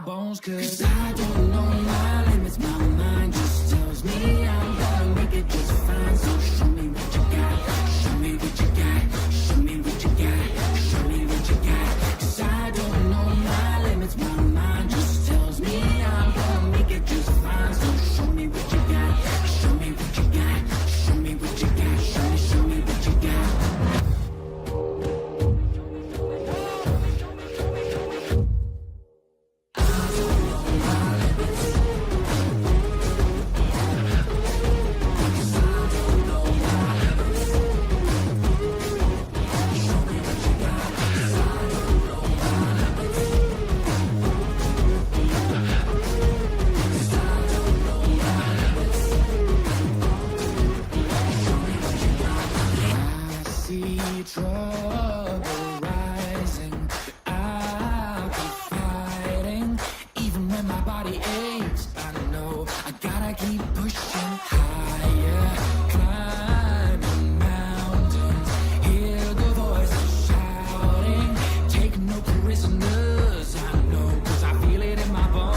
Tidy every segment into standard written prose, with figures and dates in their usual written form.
bones, 'cause I don't know my limits. My mind just tells me I'm gonna make it just fine. So show me what you got, show me what you got, show me what you got, show me what you got. 'Cause I don't know my limits. My mind just tells me I'm gonna make it just fine. So show me what you got, show me what you got, show me what you got, show me what you got. Trouble rising, I'll keep fighting. Even when my body aches, I know I gotta keep pushing higher. Climbing mountains, hear the voices shouting. Take no prisoners, I know, 'cause I feel it in my bones.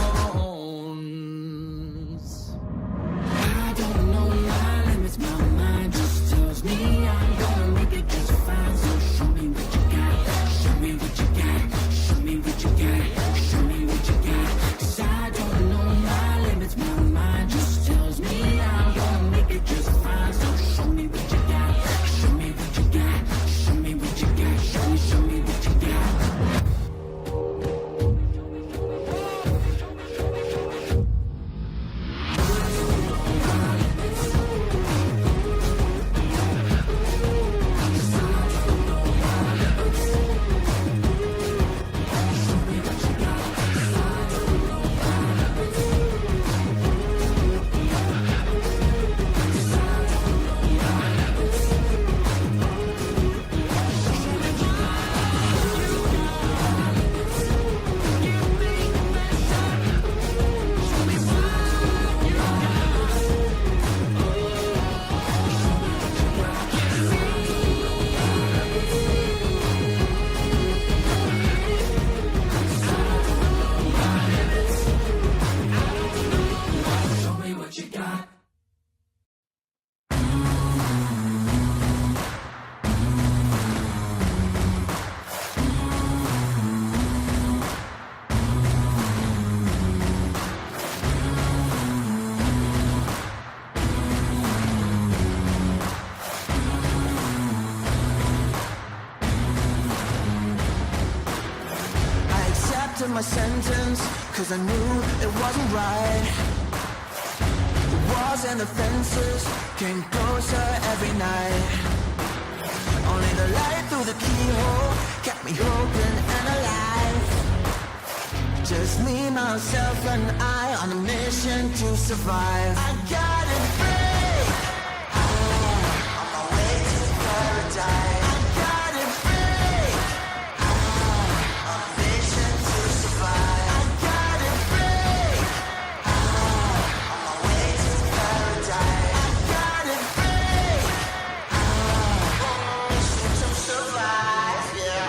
I don't know my limits, my mind just tells me I'm gonna make it just fine. So show me what you got, show me what you got, show me what you got, show me what you got. 'Cause I don't know my limits, my mind just tells me I'm gonna make it just fine. So show me what you got, show me what you got, show me what you got, show me what you got. Show me what you got. I accepted my sentence, 'cause I knew it wasn't right. The walls and the fences came closer every night. Only the light through the keyhole kept me open and alive. Just me, myself, and I on a mission to survive. I got it free. On my way to paradise. I got it free. On a mission to survive. I got it free. On my way to paradise. I got it free. On a mission to survive. Yeah.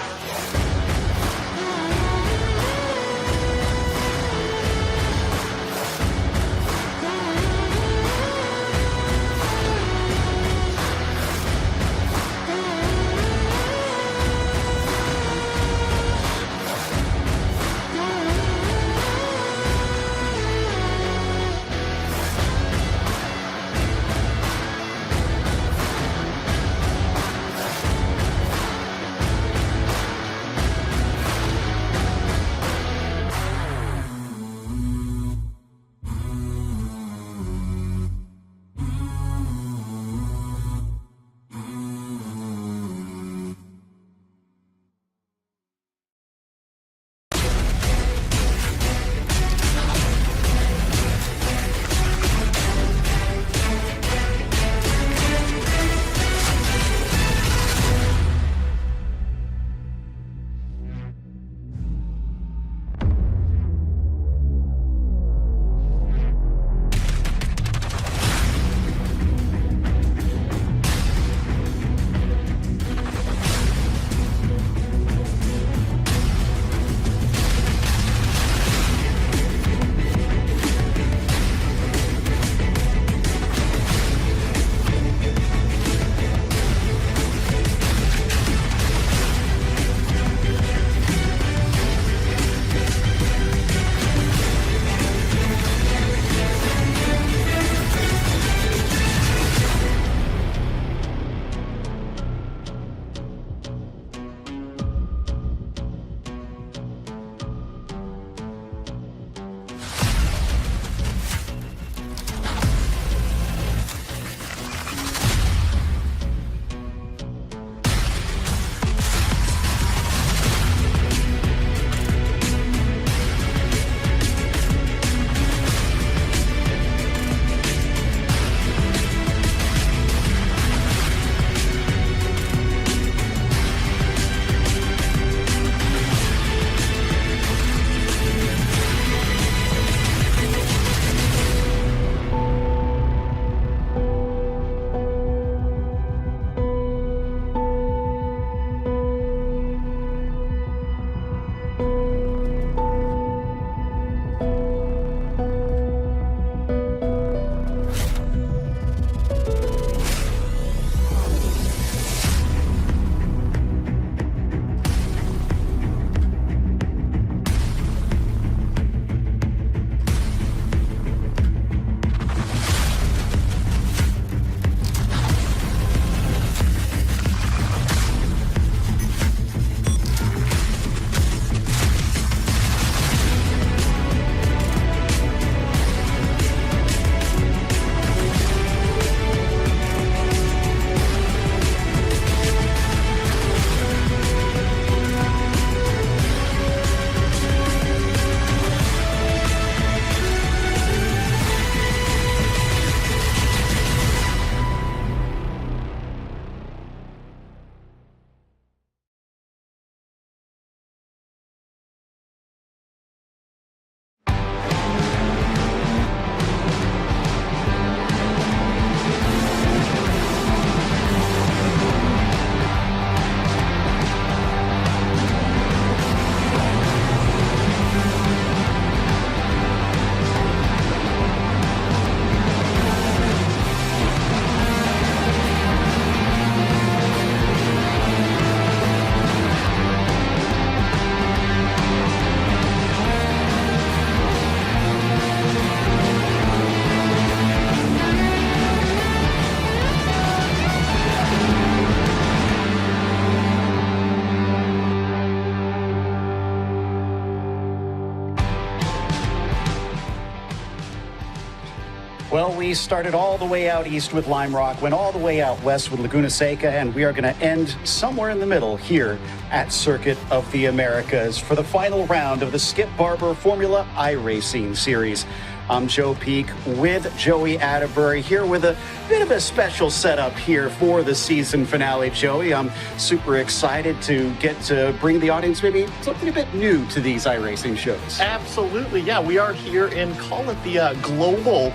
Well, we started all the way out east with Lime Rock, went all the way out west with Laguna Seca, and we are going to end somewhere in the middle here at Circuit of the Americas for the final round of the Skip Barber Formula iRacing Series. I'm Joe Peak with Joey Atterbury here with a bit of a special setup here for the season finale, Joey. I'm super excited to get to bring the audience maybe something a bit new to these iRacing shows. Absolutely, yeah. We are here in, call it the Global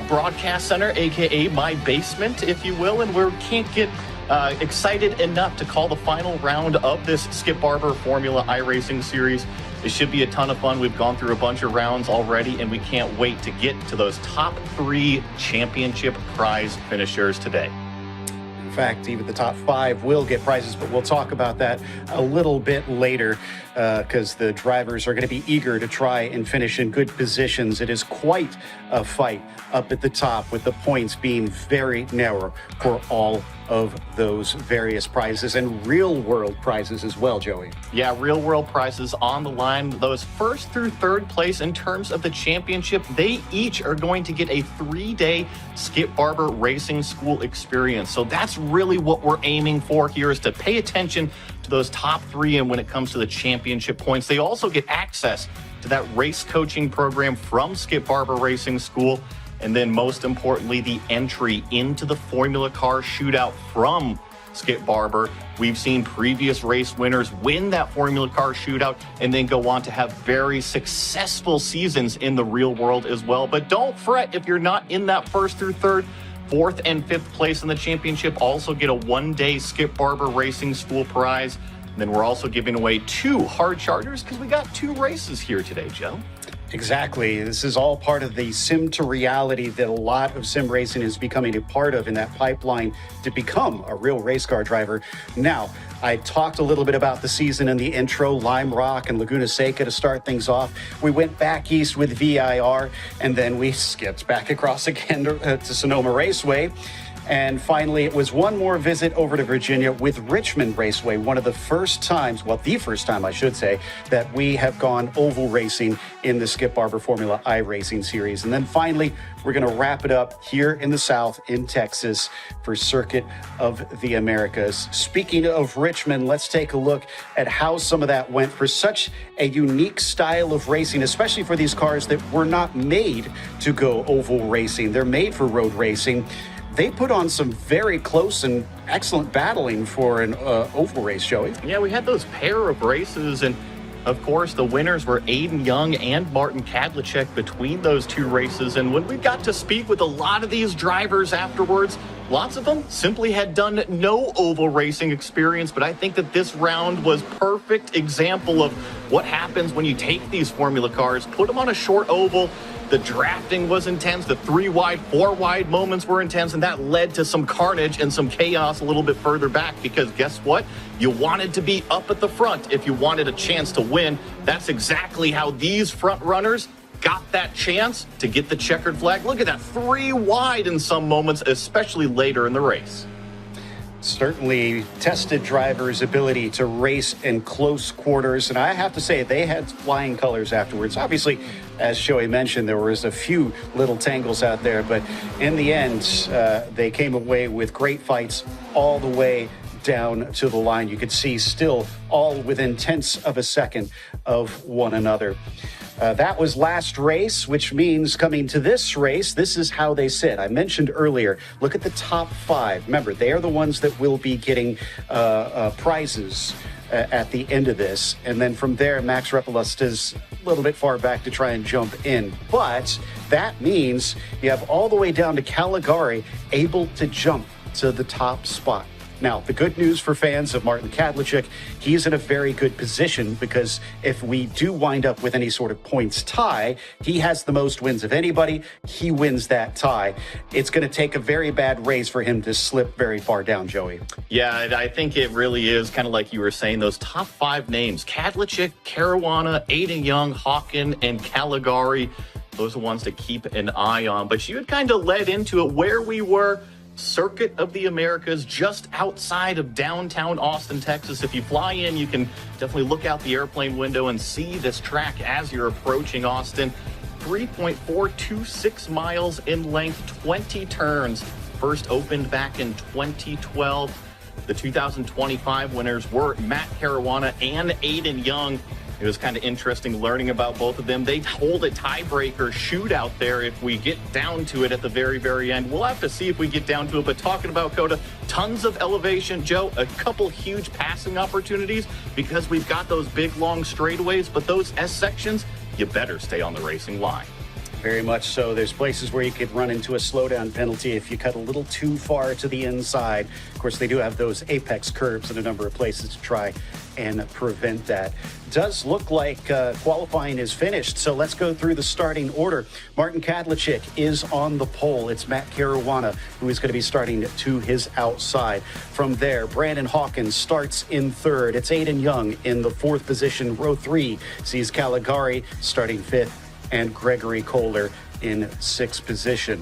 Broadcast Center, a.k.a. my basement, if you will, and we can't get excited enough to call the final round of this Skip Barber Formula iRacing Series. It should be a ton of fun. We've gone through a bunch of rounds already, and we can't wait to get to those top 3 championship prize finishers today. In fact, even the top 5 will get prizes, but we'll talk about that a little bit later because the drivers are going to be eager to try and finish in good positions. It is quite a fight up at the top, with the points being very narrow for all of those various prizes and real-world prizes as well, Joey. Yeah, real-world prizes on the line. Those first through third place in terms of the championship, they each are going to get a 3-day Skip Barber Racing School experience. So that's really what we're aiming for here, is to pay attention to those top 3, and when it comes to the championship points, they also get access to that race coaching program from Skip Barber Racing School. And then most importantly, the entry into the Formula Car Shootout from Skip Barber. We've seen previous race winners win that Formula Car Shootout and then go on to have very successful seasons in the real world as well. But don't fret if you're not in that first through third. 4th and 5th place in the championship also get a 1-day Skip Barber Racing School prize. And then we're also giving away 2 hard chargers because we got 2 races here today, Joe. Exactly. This is all part of the sim to reality that a lot of sim racing is becoming a part of in that pipeline to become a real race car driver. Now, I talked a little bit about the season in the intro, Lime Rock and Laguna Seca to start things off. We went back east with VIR, and then we skipped back across again to Sonoma Raceway. And finally, it was one more visit over to Virginia with Richmond Raceway, one of the first times, well, the first time I should say, that we have gone oval racing in the Skip Barber Formula iRacing Series. And then finally, we're going to wrap it up here in the South in Texas for Circuit of the Americas. Speaking of Richmond, let's take a look at how some of that went for such a unique style of racing, especially for these cars that were not made to go oval racing. They're made for road racing. They put on some very close and excellent battling for an oval race, Joey. Yeah, we had those pair of races, and of course the winners were Aiden Young and Martin Kadlicek between those 2 races. And when we got to speak with a lot of these drivers afterwards, lots of them simply had done no oval racing experience, but I think that this round was perfect example of what happens when you take these Formula cars, put them on a short oval. The drafting was intense, the 3-wide, 4-wide moments were intense, and that led to some carnage and some chaos a little bit further back, because guess what? You wanted to be up at the front if you wanted a chance to win. That's exactly how these front runners got that chance to get the checkered flag. Look at that, 3 wide in some moments, especially later in the race. Certainly tested drivers' ability to race in close quarters, and I have to say they had flying colors afterwards. Obviously, as Joey mentioned, there was a few little tangles out there, but in the end, they came away with great fights all the way down to the line. You could see still all within tenths of a second of one another. That was last race, which means coming to this race, this is how they sit. I mentioned earlier, look at the top 5. Remember, they are the ones that will be getting prizes at the end of this. And then from there, Max Repulust is a little bit far back to try and jump in. But that means you have all the way down to Caligari able to jump to the top spot. Now, the good news for fans of Martin Kadlicek, he's in a very good position, because if we do wind up with any sort of points tie, he has the most wins of anybody. He wins that tie. It's going to take a very bad race for him to slip very far down, Joey. Yeah, I think it really is kind of like you were saying, those top 5 names, Kadlicek, Caruana, Aiden Young, Hawken, and Caligari. Those are ones to keep an eye on. But you had kind of led into it where we were. Circuit of the Americas, just outside of downtown Austin, Texas. If you fly in, you can definitely look out the airplane window and see this track as you're approaching Austin. 3.426 miles in length, 20 turns. First opened back in 2012. The 2025 winners were Matt Caruana and Aiden Young. It was kind of interesting learning about both of them. They hold a tiebreaker shootout there if we get down to it at the very, very end. We'll have to see if we get down to it. But talking about COTA, tons of elevation. Joe, a couple huge passing opportunities because we've got those big, long straightaways. But those S sections, you better stay on the racing line. Very much so. There's places where you could run into a slowdown penalty if you cut a little too far to the inside. Of course, they do have those apex curves in a number of places to try and prevent that. Does look like qualifying is finished, so let's go through the starting order. Martin Kadlachik is on the pole. It's Matt Caruana who is going to be starting to his outside. From there, Brandon Hawkins starts in third. It's Aiden Young in the fourth position. Row 3 sees Caligari starting fifth, and Gregory Kohler in sixth position.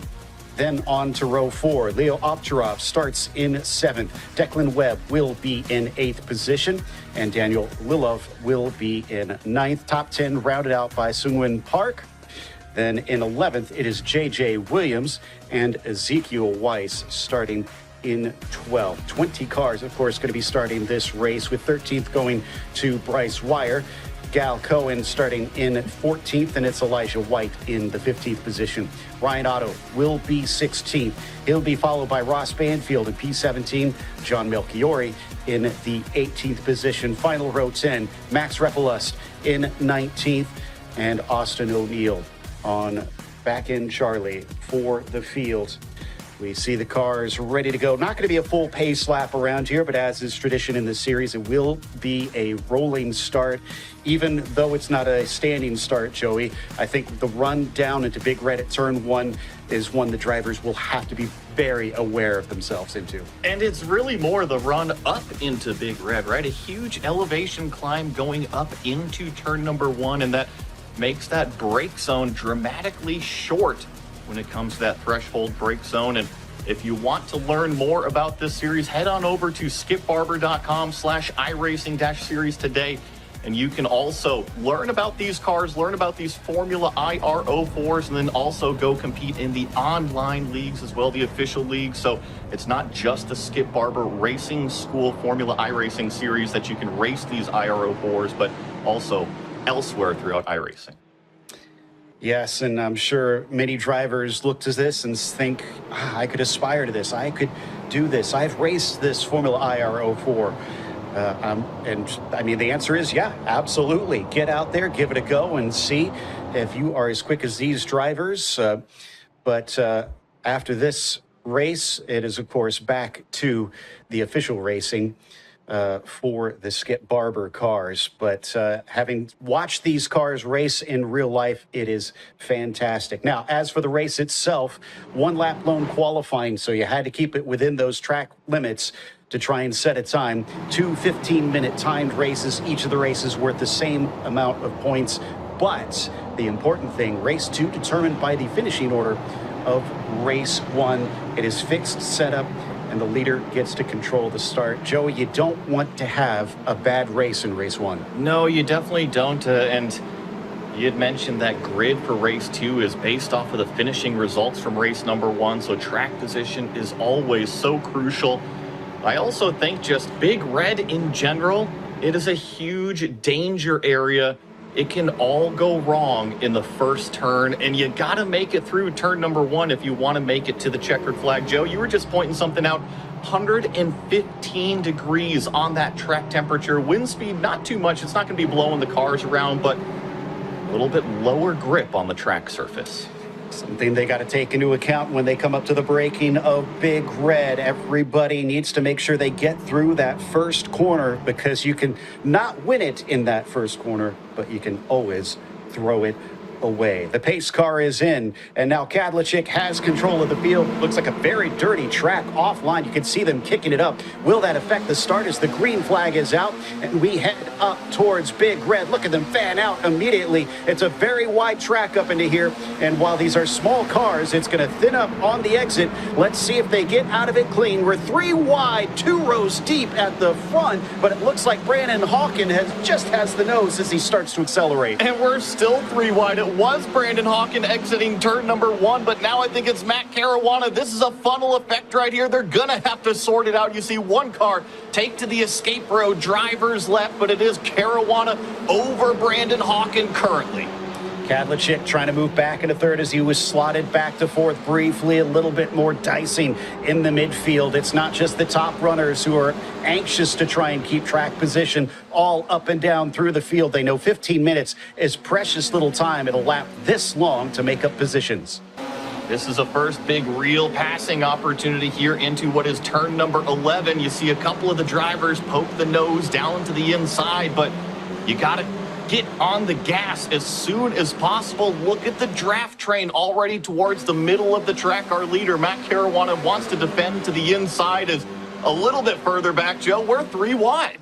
Then on to row 4. Leo Opcharov starts in seventh. Declan Webb will be in eighth position, and Daniel Lilov will be in ninth. Top 10 rounded out by Seungwon Park. Then in 11th, it is J.J. Williams and Ezekiel Weiss starting in 12th. 20 cars, of course, going to be starting this race, with 13th going to Bryce Wire. Gal Cohen starting in 14th, and it's Elijah White in the 15th position. Ryan Otto will be 16th. He'll be followed by Ross Banfield in P17, John Melchiori in the 18th position. Final row 10, Max Repelust in 19th, and Austin O'Neill on back-end Charlie for the field. We see the cars ready to go. Not going to be a full pace lap around here, but as is tradition in this series, it will be a rolling start. Even though it's not a standing start, Joey, I think the run down into Big Red at turn 1 is one the drivers will have to be very aware of themselves into. And it's really more the run up into Big Red, right? A huge elevation climb going up into turn number 1, and that makes that brake zone dramatically short when it comes to that threshold brake zone. And if you want to learn more about this series, head on over to skipbarber.com/iRacing-series today. And you can also learn about these cars, learn about these Formula IRO4s, and then also go compete in the online leagues as well, the official leagues. So it's not just the Skip Barber Racing School Formula iRacing series that you can race these IRO4s, but also elsewhere throughout iRacing. Yes, and I'm sure many drivers look to this and think, I could aspire to this. I could do this. I've raced this Formula IRO4. And I mean, the answer is, yeah, absolutely. Get out there, give it a go, and see if you are as quick as these drivers. But after this race, it is, of course, back to the official racing for the Skip Barber cars. But having watched these cars race in real life, it is fantastic. Now, as for the race itself, 1 lap lone qualifying, so you had to keep it within those track limits to try and set a time. 2 15-minute timed races, each of the races worth the same amount of points. But the important thing, race 2 determined by the finishing order of race 1. It is fixed setup, and the leader gets to control the start. Joey, you don't want to have a bad race in race 1. No, you definitely don't. And you had mentioned that grid for race 2 is based off of the finishing results from race number 1. So track position is always so crucial. I also think just Big Red in general, it is a huge danger area. It can all go wrong in the first turn, and you got to make it through turn number 1 if you want to make it to the checkered flag. Joe, you were just pointing something out. 115 degrees on that track temperature. Wind speed, not too much. It's not going to be blowing the cars around, but a little bit lower grip on the track surface. Something they got to take into account when they come up to the braking of Big Red. Everybody needs to make sure they get through that first corner, because you can not win it in that first corner, but you can always throw it away. The pace car is in, and now Kadlachik has control of the field. Looks like a very dirty track offline. You can see them kicking it up. Will that affect the start as the green flag is out and we head up towards Big Red? Look at them fan out immediately. It's a very wide track up into here, and while these are small cars, it's going to thin up on the exit. Let's see if they get out of it clean. We're 3 wide, 2 rows deep at the front, but it looks like Brandon Hawkins just has the nose as he starts to accelerate. And we're still 3 wide at It was Brandon Hawken exiting turn number 1, but now I think it's Matt Caruana. This is a funnel effect right here. They're going to have to sort it out. You see one car take to the escape road, drivers left, but it is Caruana over Brandon Hawken currently. Kadlicik trying to move back into third as he was slotted back to fourth briefly. A little bit more dicing in the midfield. It's not just the top runners who are anxious to try and keep track position all up and down through the field. They know 15 minutes is precious little time in a lap this long to make up positions. This is a first big real passing opportunity here into what is turn number 11. You see a couple of the drivers poke the nose down to the inside, but you got to get on the gas as soon as possible. Look at the draft train already towards the middle of the track. Our leader, Matt Caruana, wants to defend to the inside, is a little bit further back. Joe, we're 3 wide.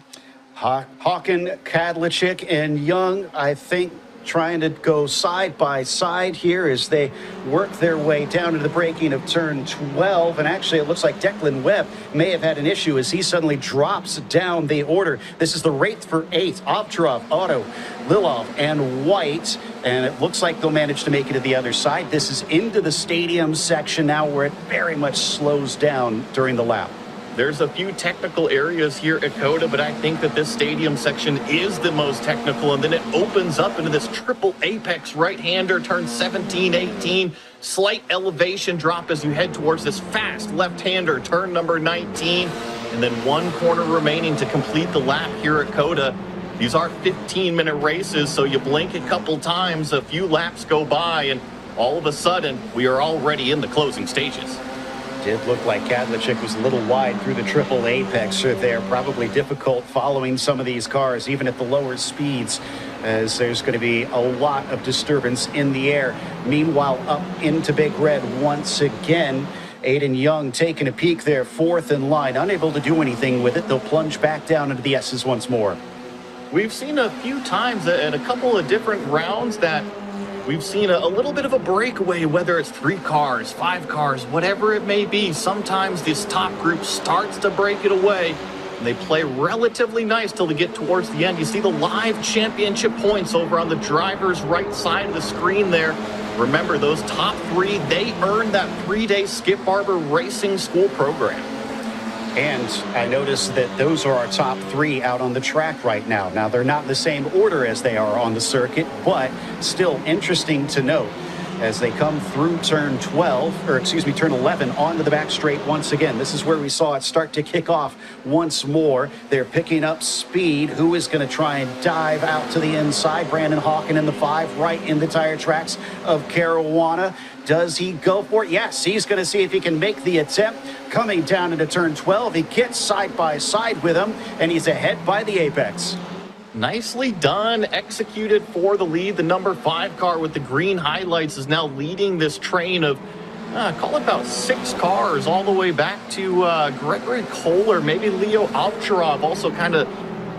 Hawken, Kadlicik, and Young, I think, trying to go side by side here as they work their way down to the braking of turn 12. And actually, it looks like Declan Webb may have had an issue as he suddenly drops down the order. This is the race for 8th. Ovcharov, Otto, Lilov, and White. And it looks like they'll manage to make it to the other side. This is into the stadium section now where it very much slows down during the lap. There's a few technical areas here at COTA, but I think that this stadium section is the most technical, and then it opens up into this triple apex right-hander, turn 17, 18, slight elevation drop as you head towards this fast left-hander, turn number 19, and then 1 corner remaining to complete the lap here at COTA. These are 15-minute races, so you blink a couple times, a few laps go by, and all of a sudden, we are already in the closing stages. Did look like Kadlicik was a little wide through the triple apex there. Probably difficult following some of these cars, even at the lower speeds, as there's going to be a lot of disturbance in the air. Meanwhile, up into Big Red once again. Aiden Young taking a peek there, 4th in line, unable to do anything with it. They'll plunge back down into the S's once more. We've seen a few times in a couple of different rounds that we've seen a little bit of a breakaway, whether it's 3 cars, 5 cars, whatever it may be. Sometimes this top group starts to break it away, and they play relatively nice till they get towards the end. You see the live championship points over on the driver's right side of the screen there. Remember, those top 3, they earned that 3-day Skip Barber Racing School program. And I noticed that those are our top 3 out on the track right now. Now, they're not in the same order as they are on the circuit, but still interesting to note as they come through turn 11 onto the back straight once again. This is where we saw it start to kick off once more. They're picking up speed. Who is going to try and dive out to the inside? Brandon Hawken in the 5, right in the tire tracks of Caruana. Does he go for it? Yes, he's going to see if he can make the attempt. Coming down into turn 12, he gets side by side with him, and he's ahead by the apex. Nicely done, executed for the lead. The number 5 car with the green highlights is now leading this train of, call it about 6 cars all the way back to Gregory Kohler, maybe Leo Ovcharov, also kind of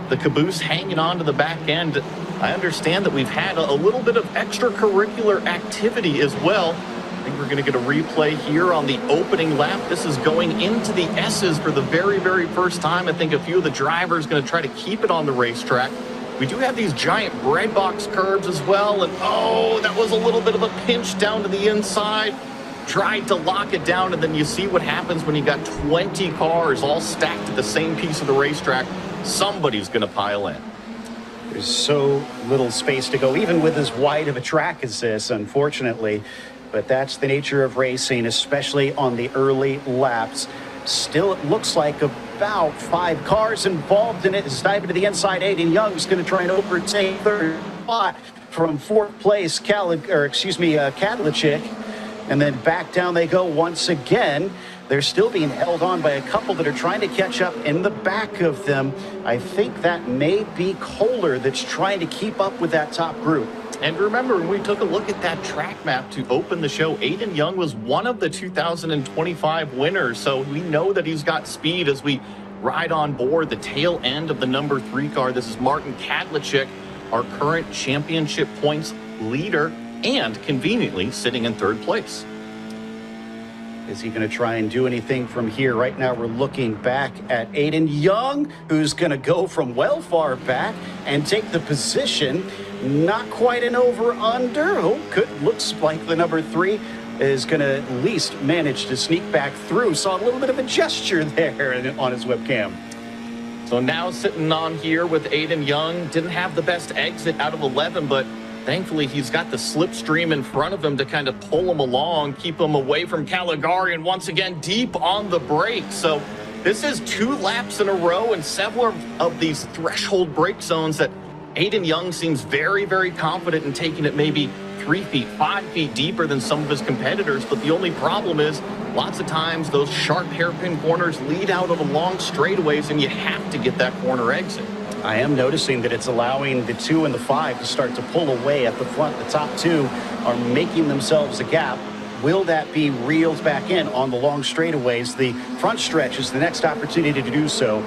the caboose hanging on to the back end. I understand that we've had a little bit of extracurricular activity as well. I think we're going to get a replay here on the opening lap. This is going into the S's for the very, very first time. I think a few of the drivers are going to try to keep it on the racetrack. We do have these giant bread box curbs as well. And oh, that was a little bit of a pinch down to the inside. Tried to lock it down, and then you see what happens when you got 20 cars all stacked at the same piece of the racetrack. Somebody's going to pile in. There's so little space to go, even with as wide of a track as this, unfortunately. But that's the nature of racing, especially on the early laps. Still, it looks like about 5 cars involved in it. It's diving to the inside. Aiden Young's going to try and overtake third spot from 4th place, Kadlicik. And then back down they go once again. They're still being held on by a couple that are trying to catch up in the back of them. I think that may be Kohler that's trying to keep up with that top group. And remember, when we took a look at that track map to open the show, Aiden Young was one of the 2025 winners. So we know that he's got speed as we ride on board the tail end of the number 3 car. This is Martin Kadlicik, our current championship points leader, and conveniently sitting in 3rd place. Is he going to try and do anything from here? Right now, we're looking back at Aiden Young, who's going to go from well far back and take the position. Not quite an over-under. Oh, looks like the number 3 is going to at least manage to sneak back through. Saw a little bit of a gesture there on his webcam. So now sitting on here with Aiden Young, didn't have the best exit out of 11, but thankfully he's got the slipstream in front of him to kind of pull him along, keep him away from Caligari, and once again deep on the brakes. So this is 2 laps in a row and several of these threshold brake zones that Aiden Young seems very, very confident in taking it maybe 3 feet, 5 feet deeper than some of his competitors. But the only problem is lots of times those sharp hairpin corners lead out of the long straightaways, and you have to get that corner exit. I am noticing that it's allowing the 2 and the 5 to start to pull away at the front. The top 2 are making themselves a gap. Will that be reeled back in on the long straightaways? The front stretch is the next opportunity to do so.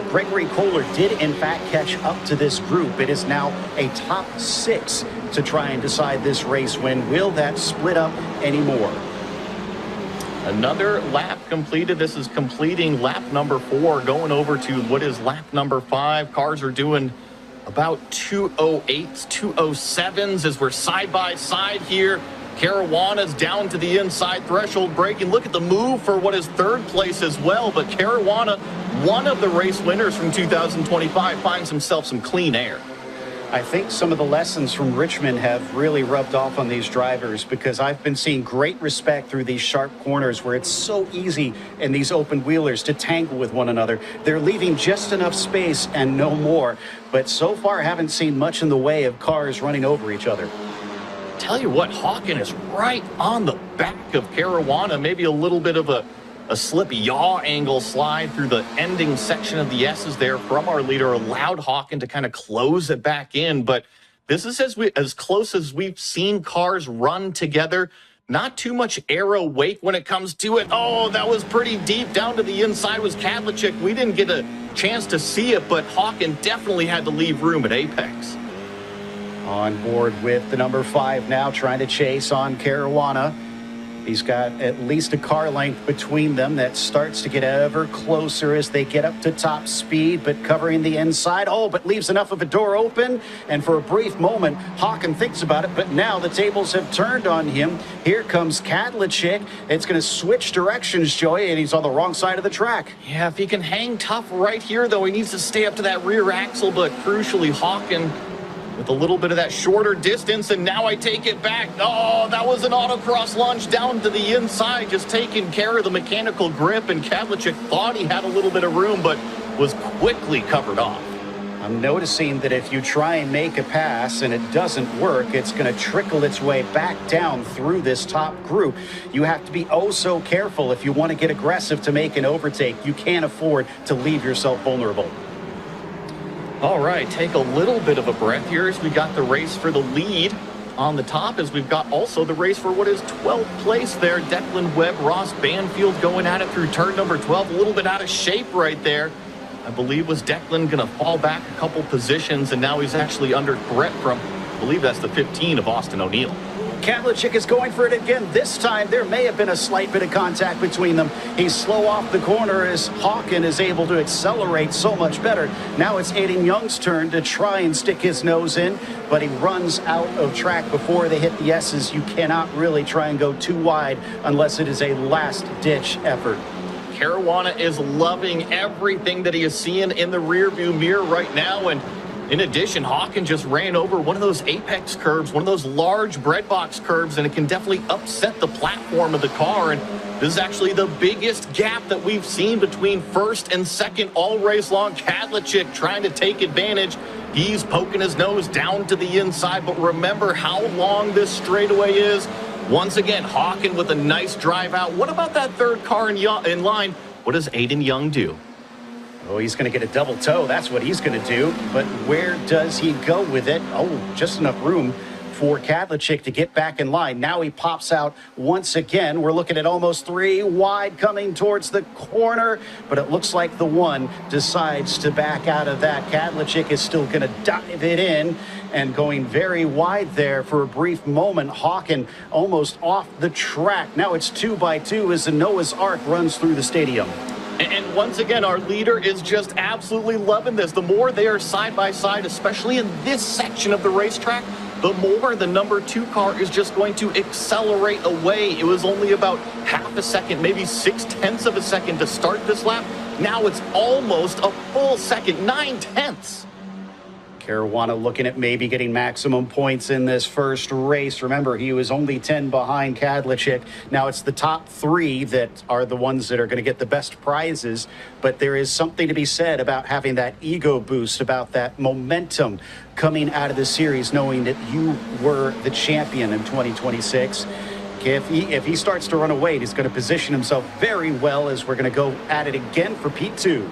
Gregory Kohler did, in fact, catch up to this group. It is now a top 6 to try and decide this race win. Will that split up anymore? Another lap completed. This is completing lap number 4, going over to what is lap number 5. Cars are doing about 208s, 207s as we're side by side here. Caruana's down to the inside threshold braking. Look at the move for what is 3rd place as well. But Caruana, one of the race winners from 2025, finds himself some clean air. I think some of the lessons from Richmond have really rubbed off on these drivers, because I've been seeing great respect through these sharp corners where it's so easy in these open wheelers to tangle with one another. They're leaving just enough space and no more. But so far, haven't seen much in the way of cars running over each other. Tell you what, Hawken is right on the back of Caruana. Maybe a little bit of a slip yaw angle slide through the ending section of the S's there from our leader allowed Hawken to kind of close it back in. But this is as close as we've seen cars run together. Not too much aero wake when it comes to it. Oh, that was pretty deep. Down to the inside was Kadlicek. We didn't get a chance to see it, but Hawken definitely had to leave room at apex. On board with the number 5 now, trying to chase on Caruana. He's got at least a car length between them. That starts to get ever closer as they get up to top speed, but covering the inside. Oh, but leaves enough of a door open. And for a brief moment, Hawken thinks about it, but now the tables have turned on him. Here comes Kadlicek. It's going to switch directions, Joey, and he's on the wrong side of the track. Yeah, if he can hang tough right here, though, he needs to stay up to that rear axle, but crucially, Hawken with a little bit of that shorter distance, and now I take it back. Oh, that was an autocross launch down to the inside, just taking care of the mechanical grip, and Kadlicek thought he had a little bit of room, but was quickly covered off. I'm noticing that if you try and make a pass and it doesn't work, it's going to trickle its way back down through this top group. You have to be oh so careful if you want to get aggressive to make an overtake. You can't afford to leave yourself vulnerable. All right, take a little bit of a breath here as we got the race for the lead on the top, as we've got also the race for what is 12th place there. Declan Webb, Ross Banfield going at it through turn number 12. A little bit out of shape right there. I believe was Declan going to fall back a couple positions, and now he's actually under threat from, I believe that's the 15 of Austin O'Neill. Kadlicek is going for it again. This time, there may have been a slight bit of contact between them. He's slow off the corner as Hawken is able to accelerate so much better. Now it's Aiden Young's turn to try and stick his nose in, but he runs out of track before they hit the S's. You cannot really try and go too wide unless it is a last-ditch effort. Caruana is loving everything that he is seeing in the rearview mirror right now, and in addition, Hawken just ran over one of those apex curves, one of those large breadbox curves, and it can definitely upset the platform of the car. And this is actually the biggest gap that we've seen between first and second all race long. Kadlicek trying to take advantage. He's poking his nose down to the inside, but remember how long this straightaway is. Once again, Hawken with a nice drive out. What about that third car in line? What does Aiden Young do? Oh, he's going to get a double toe. That's what he's going to do. But where does he go with it? Oh, just enough room for Kadlecik to get back in line. Now he pops out once again. We're looking at almost 3 wide coming towards the corner, but it looks like the one decides to back out of that. Kadlecik is still going to dive it in and going very wide there for a brief moment. Hawken almost off the track. Now it's 2 by 2 as the Noah's Ark runs through the stadium. And once again, our leader is just absolutely loving this. The more they are side by side, especially in this section of the racetrack, the more the number 2 car is just going to accelerate away. It was only about half a second, maybe 0.6 of a second to start this lap. Now it's almost a full second, 0.9. Caruana looking at maybe getting maximum points in this first race. Remember, he was only 10 behind Kadlecik. Now it's the top 3 that are the ones that are going to get the best prizes. But there is something to be said about having that ego boost, about that momentum coming out of the series, knowing that you were the champion in 2026. If he starts to run away, he's going to position himself very well as we're going to go at it again for P2.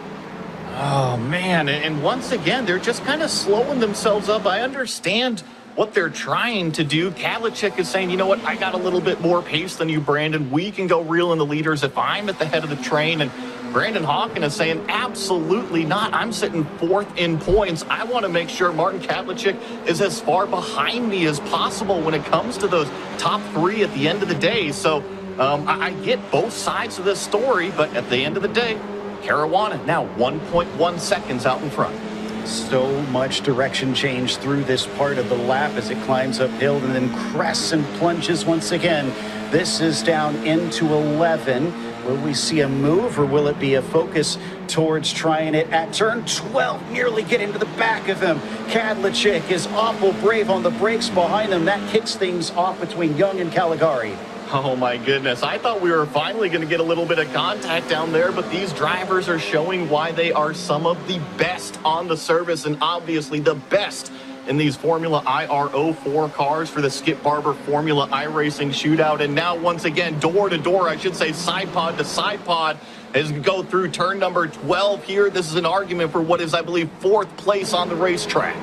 Oh, man. And once again, they're just kind of slowing themselves up. I understand what they're trying to do. Kadlecik is saying, you know what, I got a little bit more pace than you, Brandon. We can go reel in the leaders if I'm at the head of the train. And Brandon Hawken is saying, absolutely not. I'm sitting 4th in points. I want to make sure Martin Kadlecik is as far behind me as possible when it comes to those top 3 at the end of the day. So I get both sides of this story, but at the end of the day, Caruana now 1.1 seconds out in front. So much direction change through this part of the lap as it climbs uphill and then crests and plunges once again. This is down into 11. Will we see a move, or will it be a focus towards trying it at turn 12? Nearly getting to the back of him. Kadlecik is awful brave on the brakes behind him. That kicks things off between Young and Caligari. Oh my goodness, I thought we were finally going to get a little bit of contact down there, but these drivers are showing why they are some of the best on the service, and obviously the best in these Formula IR04 cars for the Skip Barber Formula iRacing shootout. And now once again, door to door, I should say side pod to side pod, as we go through turn number 12 here. This is an argument for what is, I believe, 4th place on the racetrack.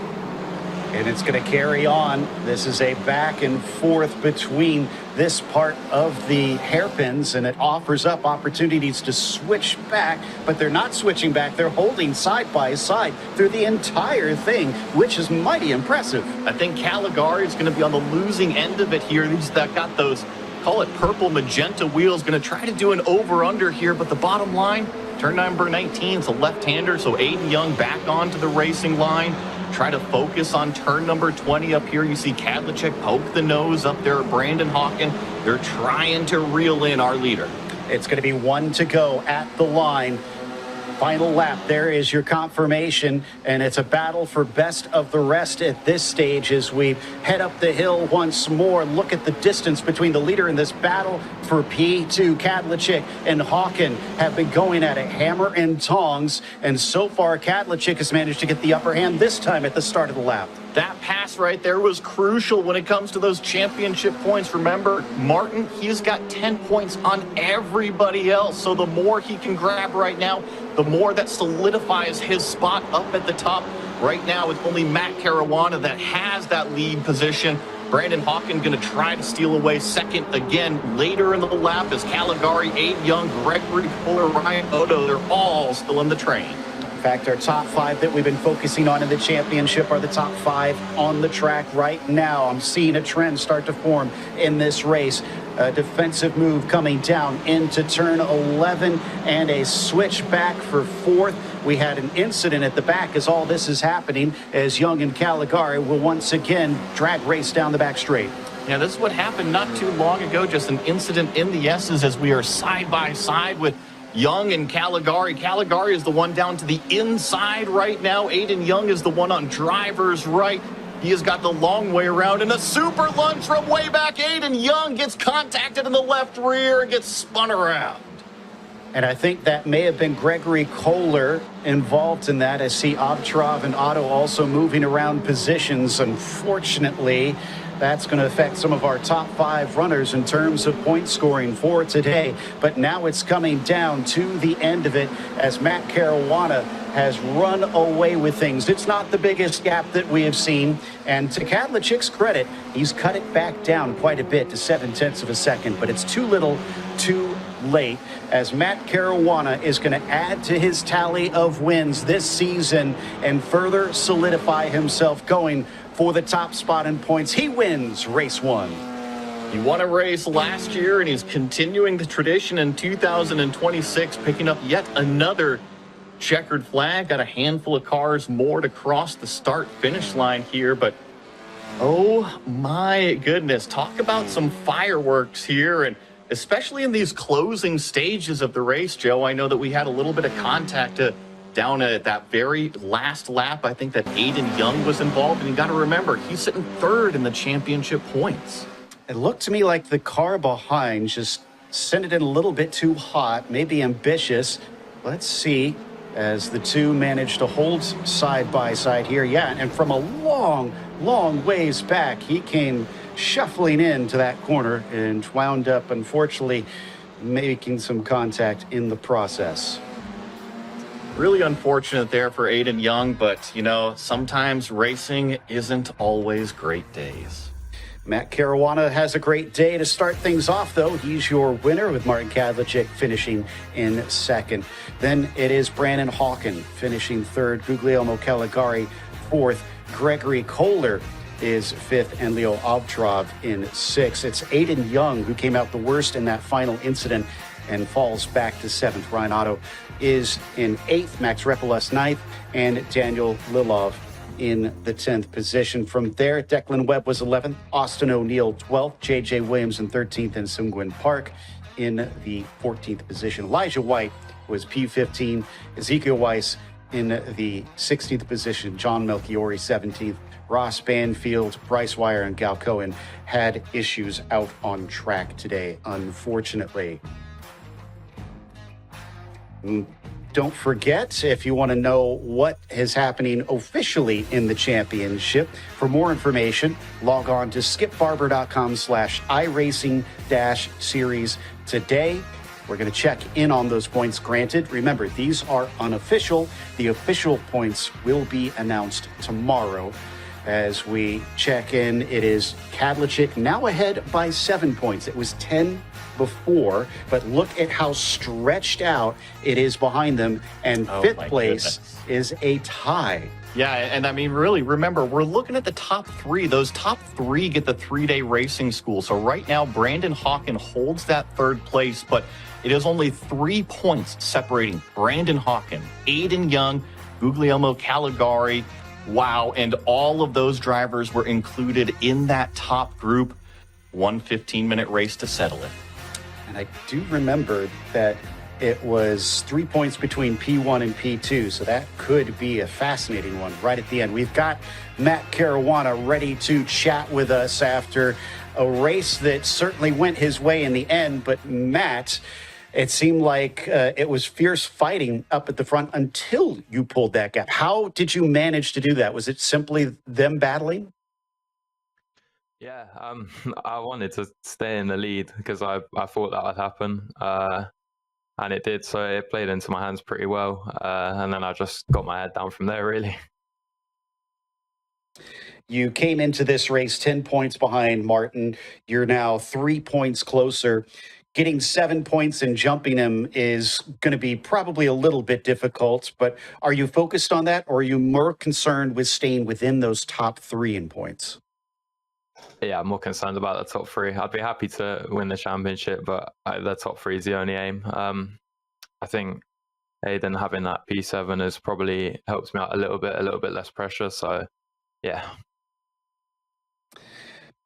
And it's going to carry on. This is a back and forth between this part of the hairpins, and it offers up opportunities to switch back, but they're not switching back. They're holding side by side through the entire thing, which is mighty impressive. I think Caligari is going to be on the losing end of it here. He's got those, call it purple magenta wheels, going to try to do an over-under here, but the bottom line, turn number 19 is a left-hander, so Aiden Young back onto the racing line. Try to focus on turn number 20 up here. You see Kadlecik poke the nose up there at Brandon Hawken. They're trying to reel in our leader. It's going to be 1 to go at the line. Final lap, there is your confirmation, and it's a battle for best of the rest at this stage as we head up the hill once more. Look at the distance between the leader in this battle for P2. Kadlecik and Hawken have been going at it hammer and tongs, and so far Kadlecik has managed to get the upper hand this time at the start of the lap. That pass right there was crucial when it comes to those championship points. Remember, Martin, he's got 10 points on everybody else. So the more he can grab right now, the more that solidifies his spot up at the top. Right now, it's only Matt Caruana that has that lead position. Brandon Hawken going to try to steal away second again later in the lap as Caligari, Aiden Young, Gregory Fuller, Ryan Odo, they're all still in the train. In fact, our top 5 that we've been focusing on in the championship are the top 5 on the track right now. I'm seeing a trend start to form in this race. A defensive move coming down into turn 11 and a switch back for 4th. We had an incident at the back as all this is happening, as Young and Caligari will once again drag race down the back straight. Yeah, this is what happened not too long ago, just an incident in the S's as we are side by side with Young and Caligari. Caligari is the one down to the inside right now. Aiden Young is the one on driver's right. He has got the long way around, and a super lunge from way back. Aiden Young gets contacted in the left rear and gets spun around. And I think that may have been Gregory Kohler involved in that. I see Obtrov and Otto also moving around positions. Unfortunately, that's going to affect some of our top 5 runners in terms of point scoring for today. But now it's coming down to the end of it as Matt Caruana has run away with things. It's not the biggest gap that we have seen. And to Kadlecik's credit, he's cut it back down quite a bit to 0.7 of a second, but it's too little, too late, as Matt Caruana is going to add to his tally of wins this season and further solidify himself going for the top spot in points. He wins race 1. He won a race last year, and he's continuing the tradition in 2026, picking up yet another checkered flag. Got a handful of cars more to cross the start-finish line here, but oh my goodness, talk about some fireworks here, and especially in these closing stages of the race, Joe. I know that we had a little bit of contact down at that very last lap. I think that Aiden Young was involved, and you got to remember, he's sitting third in the championship points. It looked to me like the car behind just sent it in a little bit too hot, maybe ambitious. Let's see, as the two managed to hold side by side here. Yeah, and from a long, long ways back, he came shuffling into that corner and wound up, unfortunately, making some contact in the process. Really unfortunate there for Aiden Young, but, you know, sometimes racing isn't always great days. Matt Caruana has a great day to start things off, though. He's your winner, with Martin Kadlecik finishing in second. Then it is Brandon Hawken finishing third, Guglielmo Caligari fourth, Gregory Kohler is fifth, and Leo Obtrov in sixth. It's Aiden Young who came out the worst in that final incident and falls back to seventh. Ryan Otto is in eighth, Max Repeles ninth, and Daniel Lilov in the 10th position. From there, Declan Webb was 11th, Austin O'Neill 12th, J.J. Williams in 13th, and Sungwin Park in the 14th position. Elijah White was P15, Ezekiel Weiss in the 16th position, John Melchiori 17th, Ross Banfield, Bryce Wire, and Gal Cohen had issues out on track today, unfortunately. Don't forget, if you want to know what is happening officially in the championship, for more information, log on to skipbarber.com/iRacing-series today. We're going to check in on those points granted. Remember, these are unofficial. The official points will be announced tomorrow. As we check in, it is Kadlecik now ahead by 7 points. It was 10 before, but look at how stretched out it is behind them. And fifth place is a tie. Yeah, and I mean, really, remember, we're looking at the top three. Those top three get the 3-day racing school. So right now, Brandon Hawken holds that third place, but it is only 3 points separating Brandon Hawken, Aiden Young, Guglielmo Caligari. Wow, and all of those drivers were included in that top group. 1 15-minute race to settle it. And I do remember that it was 3 points between P1 and P2, so that could be a fascinating one right at the end. We've got Matt Caruana ready to chat with us after a race that certainly went his way in the end. But Matt, it seemed like it was fierce fighting up at the front until you pulled that gap. How did you manage to do that? Was it simply them battling? Yeah, I wanted to stay in the lead because I thought that would happen, and it did. So it played into my hands pretty well, and then I just got my head down from there, really. You came into this race 10 points behind Martin. You're now 3 points closer. Getting 7 points and jumping him is going to be probably a little bit difficult, but are you focused on that, or are you more concerned with staying within those top three in points? Yeah, I'm more concerned about the top three. I'd be happy to win the championship, but the top three is the only aim. I think Aiden having that P7 has probably helped me out a little bit less pressure. So, yeah.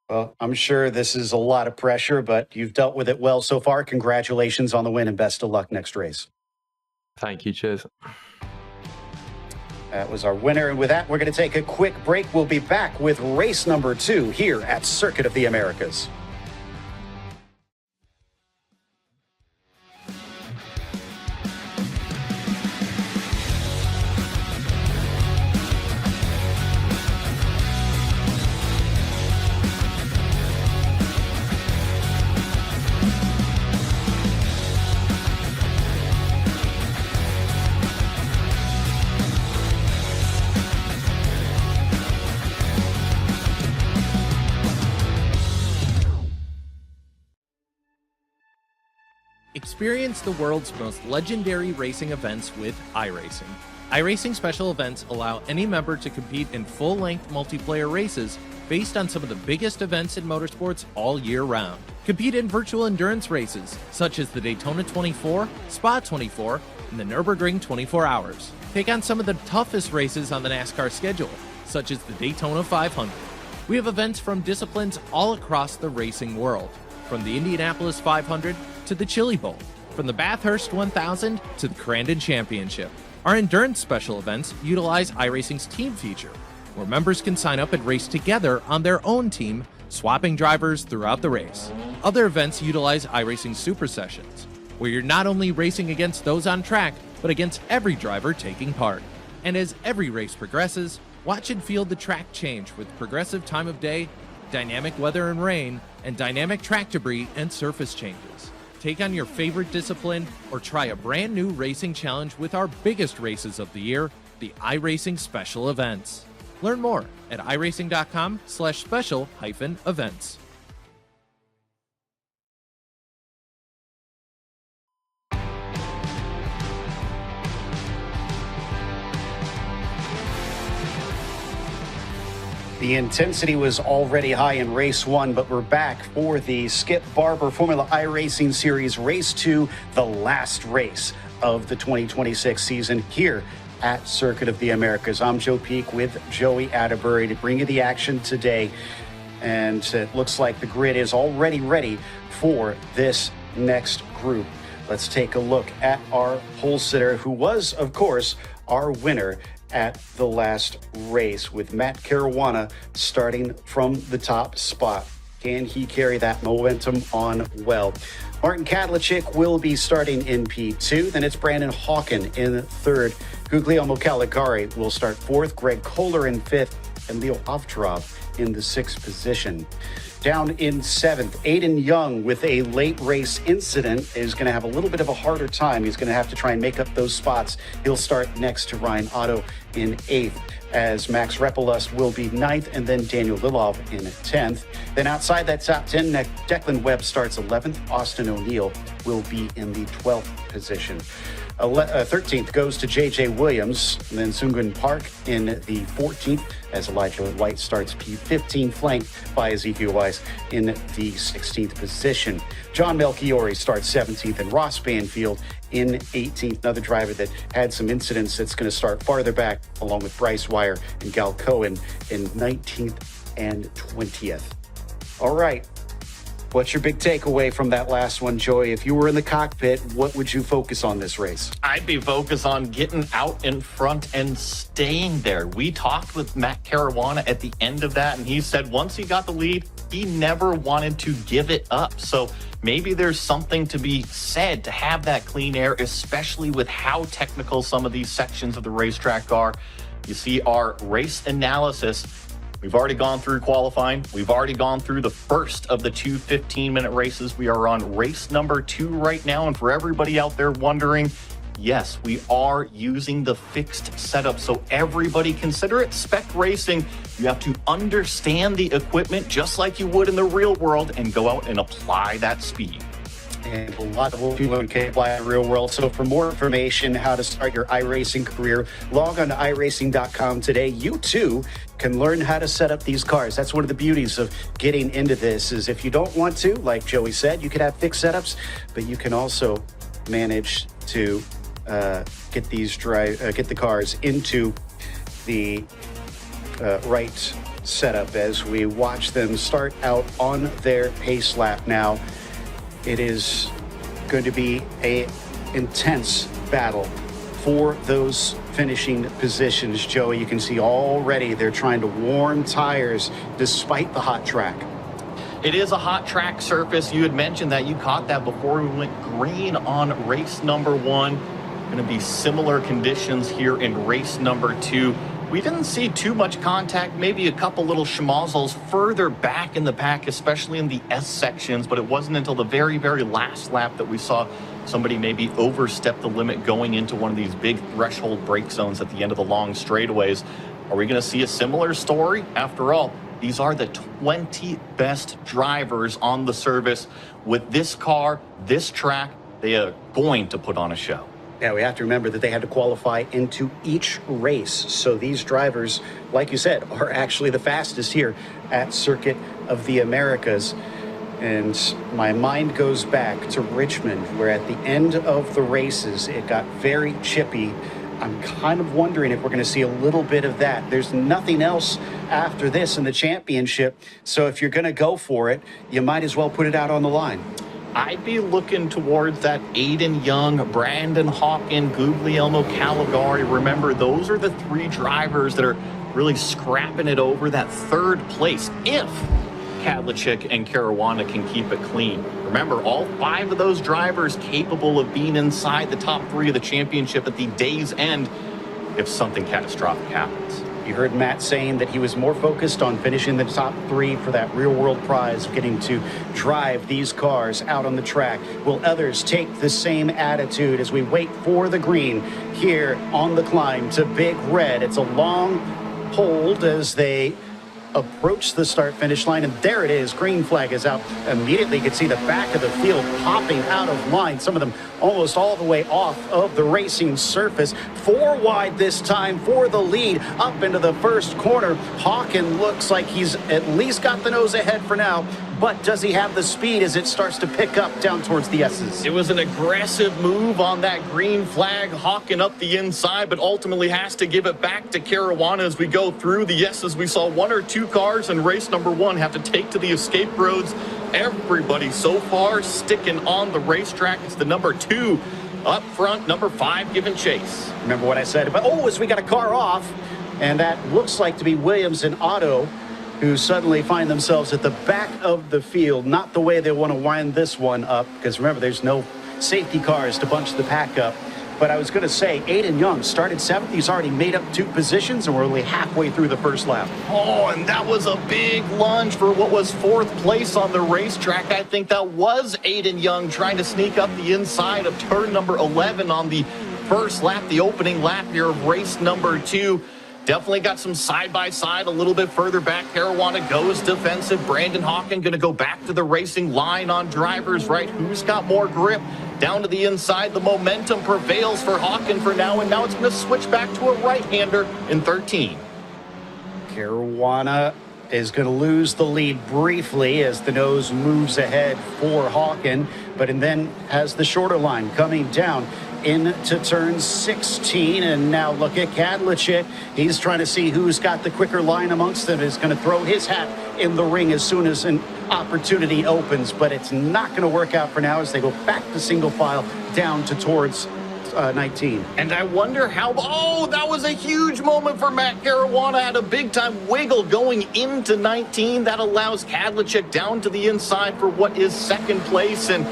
Well, I'm sure this is a lot of pressure, but you've dealt with it well so far. Congratulations on the win and best of luck next race. Thank you. Cheers. That was our winner. And with that, we're going to take a quick break. We'll be back with race number 2 here at Circuit of the Americas. Experience the world's most legendary racing events with iRacing. iRacing special events allow any member to compete in full-length multiplayer races based on some of the biggest events in motorsports all year round. Compete in virtual endurance races, such as the Daytona 24, Spa 24, and the Nürburgring 24 Hours. Take on some of the toughest races on the NASCAR schedule, such as the Daytona 500. We have events from disciplines all across the racing world, from the Indianapolis 500 to the Chili Bowl, from the Bathurst 1000 to the Crandon Championship. Our endurance special events utilize iRacing's team feature, where members can sign up and race together on their own team, swapping drivers throughout the race. Other events utilize iRacing Super Sessions, where you're not only racing against those on track, but against every driver taking part. And as every race progresses, watch and feel the track change with progressive time of day, dynamic weather and rain, and dynamic track debris and surface changes. Take on your favorite discipline or try a brand new racing challenge with our biggest races of the year, the iRacing Special Events. Learn more at iracing.com/special-events. The intensity was already high in race 1, but we're back for the Skip Barber Formula iRacing Series Race 2, the last race of the 2026 season here at Circuit of the Americas. I'm Joe Peak with Joey Atterbury to bring you the action today. And it looks like the grid is already ready for this next group. Let's take a look at our pole sitter, who was, of course, our winner at the last race, with Matt Caruana starting from the top spot. Can he carry that momentum on well? Martin Kadlachik will be starting in P2. Then it's Brandon Hawken in third. Guglielmo Caligari will start fourth. Greg Kohler in fifth. And Leo Avtarov in the sixth position. Down in seventh, Aiden Young, with a late race incident, is going to have a little bit of a harder time. He's going to have to try and make up those spots. He'll start next to Ryan Otto in eighth, as Max Repolust will be ninth, and then Daniel Lilov in 10th. Then outside that top 10, Declan Webb starts 11th. Austin O'Neill will be in the 12th position. 13th goes to J.J. Williams, and then Sungun Park in the 14th, as Elijah White starts P15, flanked by Ezekiel Weiss in the 16th position. John Melchiori starts 17th, and Ross Banfield in 18th, another driver that had some incidents that's going to start farther back, along with Bryce Wire and Gal Cohen in 19th and 20th. All right. What's your big takeaway from that last one, Joey? If you were in the cockpit, what would you focus on this race? I'd be focused on getting out in front and staying there. We talked with Matt Caruana at the end of that, and he said once he got the lead, he never wanted to give it up. So maybe there's something to be said to have that clean air, especially with how technical some of these sections of the racetrack are. You see our race analysis. We've already gone through qualifying. We've already gone through the first of the two 15-minute races. We are on race number 2 right now. And for everybody out there wondering, yes, we are using the fixed setup. So everybody consider it spec racing. You have to understand the equipment just like you would in the real world and go out and apply that speed. And a lot of people can apply in the real world. So for more information, how to start your iRacing career, log on to iRacing.com today. You too can learn how to set up these cars. That's one of the beauties of getting into this, is if you don't want to, like Joey said, you could have fixed setups, but you can also manage to get the cars into the right setup as we watch them start out on their pace lap now. It is going to be an intense battle for those finishing positions. Joey, you can see already they're trying to warm tires despite the hot track. It is a hot track surface. You had mentioned that. You caught that before we went green on race number 1. Going to be similar conditions here in race number 2. We didn't see too much contact, maybe a couple little schmozzles further back in the pack, especially in the S sections, but it wasn't until the very, very last lap that we saw somebody maybe overstep the limit going into one of these big threshold brake zones at the end of the long straightaways. Are we going to see a similar story? After all, these are the 20 best drivers on the service. With this car, this track, they are going to put on a show. Yeah, we have to remember that they had to qualify into each race. So these drivers, like you said, are actually the fastest here at Circuit of the Americas. And my mind goes back to Richmond, where at the end of the races, it got very chippy. I'm kind of wondering if we're going to see a little bit of that. There's nothing else after this in the championship. So if you're going to go for it, you might as well put it out on the line. I'd be looking towards that Aiden Young, Brandon Hawken, Guglielmo Caligari. Remember, those are the three drivers that are really scrapping it over that third place if Kadlecik and Caruana can keep it clean. Remember, all 5 of those drivers capable of being inside the top 3 of the championship at the day's end if something catastrophic happens. You heard Matt saying that he was more focused on finishing the top 3 for that real-world prize of getting to drive these cars out on the track. Will others take the same attitude as we wait for the green here on the climb to Big Red? It's a long hold as they approach the start-finish line, and there it is. Green flag is out immediately. You can see the back of the field popping out of line. Some of them almost all the way off of the racing surface. 4 wide this time for the lead up into the first corner. Hawken looks like he's at least got the nose ahead for now, but does he have the speed as it starts to pick up down towards the S's? It was an aggressive move on that green flag, Hawken up the inside, but ultimately has to give it back to Caruana as we go through the S's. We saw 1 or 2 cars in race number 1 have to take to the escape roads. Everybody so far sticking on the racetrack. It's the number 2 up front, number 5 giving chase. Remember what I said about, as we got a car off, and that looks like to be Williams and Otto, who suddenly find themselves at the back of the field. Not the way they want to wind this one up, because remember, there's no safety cars to bunch the pack up. But I was going to say, Aiden Young started 7th. He's already made up 2 positions, and we're only halfway through the first lap. Oh, and that was a big lunge for what was 4th place on the racetrack. I think that was Aiden Young trying to sneak up the inside of turn number 11 on the first lap, the opening lap here of race number 2. Definitely got some side-by-side a little bit further back. Caruana goes defensive. Brandon Hawken going to go back to the racing line on drivers right. Who's got more grip? Down to the inside. The momentum prevails for Hawken for now, and now it's going to switch back to a right-hander in 13. Caruana is going to lose the lead briefly as the nose moves ahead for Hawken, but and then has the shorter line coming down into turn 16, and now look at Kadlecik. He's trying to see who's got the quicker line amongst them. Is going to throw his hat in the ring as soon as an opportunity opens, but it's not going to work out for now as they go back to single file down to towards 19. And I wonder how, that was a huge moment for Matt Caruana. Had a big time wiggle going into 19. That allows Kadlecik down to the inside for what is 2nd place, and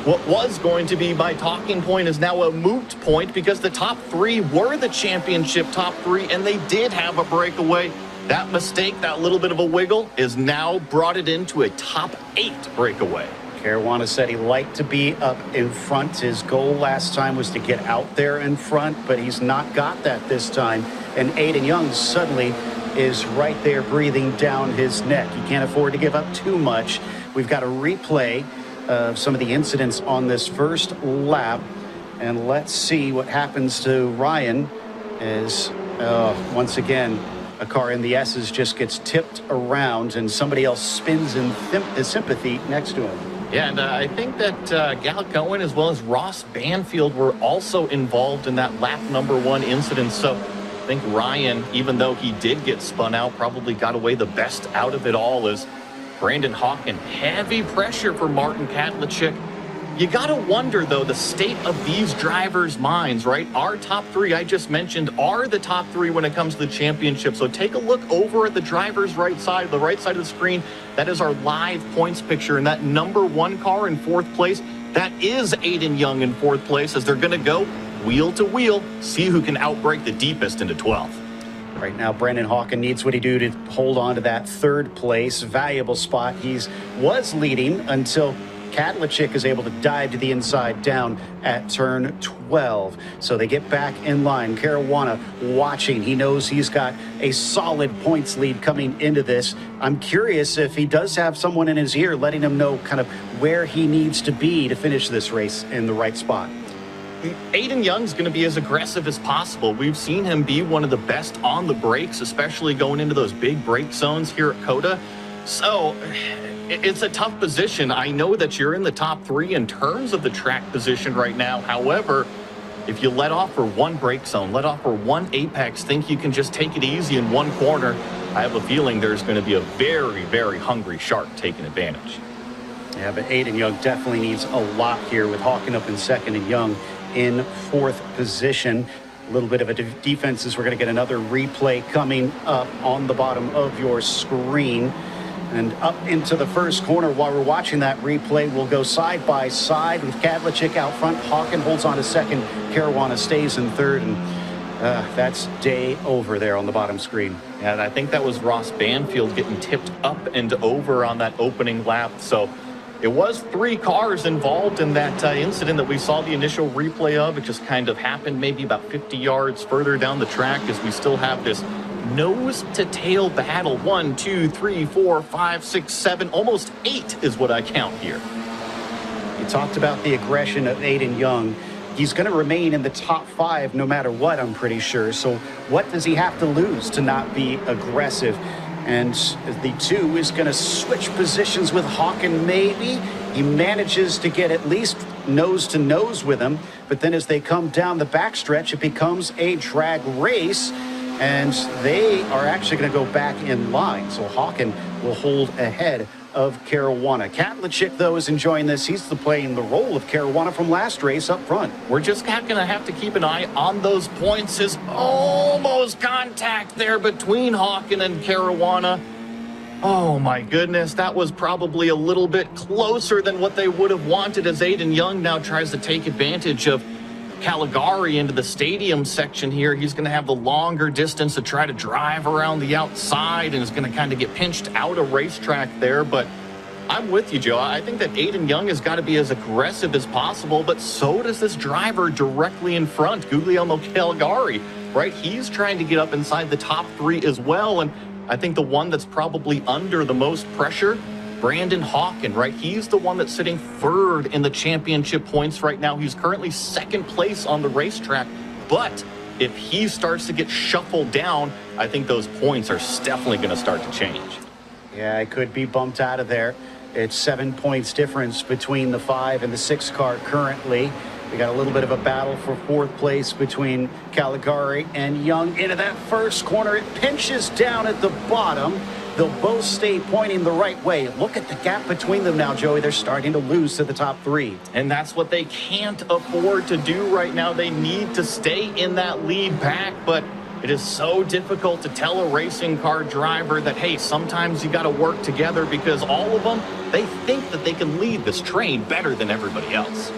what was going to be my talking point is now a moot point because the top 3 were the championship top 3, and they did have a breakaway. That mistake, that little bit of a wiggle, is now brought it into a top 8 breakaway. Caruana said he liked to be up in front. His goal last time was to get out there in front, but he's not got that this time. And Aiden Young suddenly is right there breathing down his neck. He can't afford to give up too much. We've got a replay of some of the incidents on this first lap, and let's see what happens to Ryan as once again a car in the S's just gets tipped around and somebody else spins in sympathy next to him. Yeah, and I think that Gallic Owen as well as Ross Banfield were also involved in that lap number 1 incident. So I think Ryan, even though he did get spun out, probably got away the best out of it all. As Brandon Hawken, heavy pressure for Martin Kadlecik. You got to wonder, though, the state of these drivers' minds, right? Our top 3 I just mentioned are the top 3 when it comes to the championship. So take a look over at the driver's right side, the right side of the screen. That is our live points picture. And that number 1 car in 4th place, that is Aiden Young in 4th place, as they're going to go wheel to wheel, see who can outbreak the deepest into 12th. Right now, Brandon Hawken needs what he do to hold on to that 3rd place. Valuable spot. Was leading until Kadlachik is able to dive to the inside down at turn 12. So they get back in line. Caruana watching. He knows he's got a solid points lead coming into this. I'm curious if he does have someone in his ear letting him know kind of where he needs to be to finish this race in the right spot. Aiden Young's going to be as aggressive as possible. We've seen him be one of the best on the brakes, especially going into those big brake zones here at COTA. So it's a tough position. I know that you're in the top 3 in terms of the track position right now. However, if you let off for one brake zone, let off for one apex, think you can just take it easy in one corner, I have a feeling there's going to be a very, very hungry shark taking advantage. Yeah, but Aiden Young definitely needs a lot here with Hawken up in second and Young in 4th position. A little bit of a defense as we're going to get another replay coming up on the bottom of your screen. And up into the first corner while we're watching that replay, we'll go side by side with Kadlachik out front. Hawken holds on to second. Caruana stays in third. And that's day over there on the bottom screen. Yeah, and I think that was Ross Banfield getting tipped up and over on that opening lap. So it was 3 cars involved in that incident that we saw the initial replay of. It just kind of happened maybe about 50 yards further down the track as we still have this nose to tail battle. 1, 2, 3, 4, 5, 6, 7, almost 8 is what I count here. You talked about the aggression of Aiden Young. He's going to remain in the top 5 no matter what, I'm pretty sure. So what does he have to lose to not be aggressive? And the 2 is going to switch positions with Hawken, maybe. He manages to get at least nose to nose with him. But then as they come down the backstretch, it becomes a drag race. And they are actually going to go back in line. So Hawken will hold ahead of Caruana. Kadlachik, though, is enjoying this. He's playing the role of Caruana from last race up front. We're just going to have to keep an eye on those points. Is almost contact there between Hawken and Caruana. Oh my goodness, that was probably a little bit closer than what they would have wanted as Aiden Young now tries to take advantage of Caligari into the stadium section here. He's going to have the longer distance to try to drive around the outside and is going to kind of get pinched out of racetrack there. But I'm with you, Joe. I think that Aiden Young has got to be as aggressive as possible, but so does this driver directly in front, Guglielmo Caligari, right? He's trying to get up inside the top 3 as well. And I think the one that's probably under the most pressure, Brandon Hawken, right? He's the one that's sitting 3rd in the championship points right now. He's currently 2nd place on the racetrack. But if he starts to get shuffled down, I think those points are definitely going to start to change. Yeah, it could be bumped out of there. It's 7 points difference between the 5 and the 6 car currently. We got a little bit of a battle for 4th place between Caligari and Young. Into that first corner, it pinches down at the bottom. They'll both stay pointing the right way. Look at the gap between them now, Joey. They're starting to lose to the top 3. And that's what they can't afford to do right now. They need to stay in that lead pack, but it is so difficult to tell a racing car driver that, hey, sometimes you got to work together, because all of them, they think that they can lead this train better than everybody else.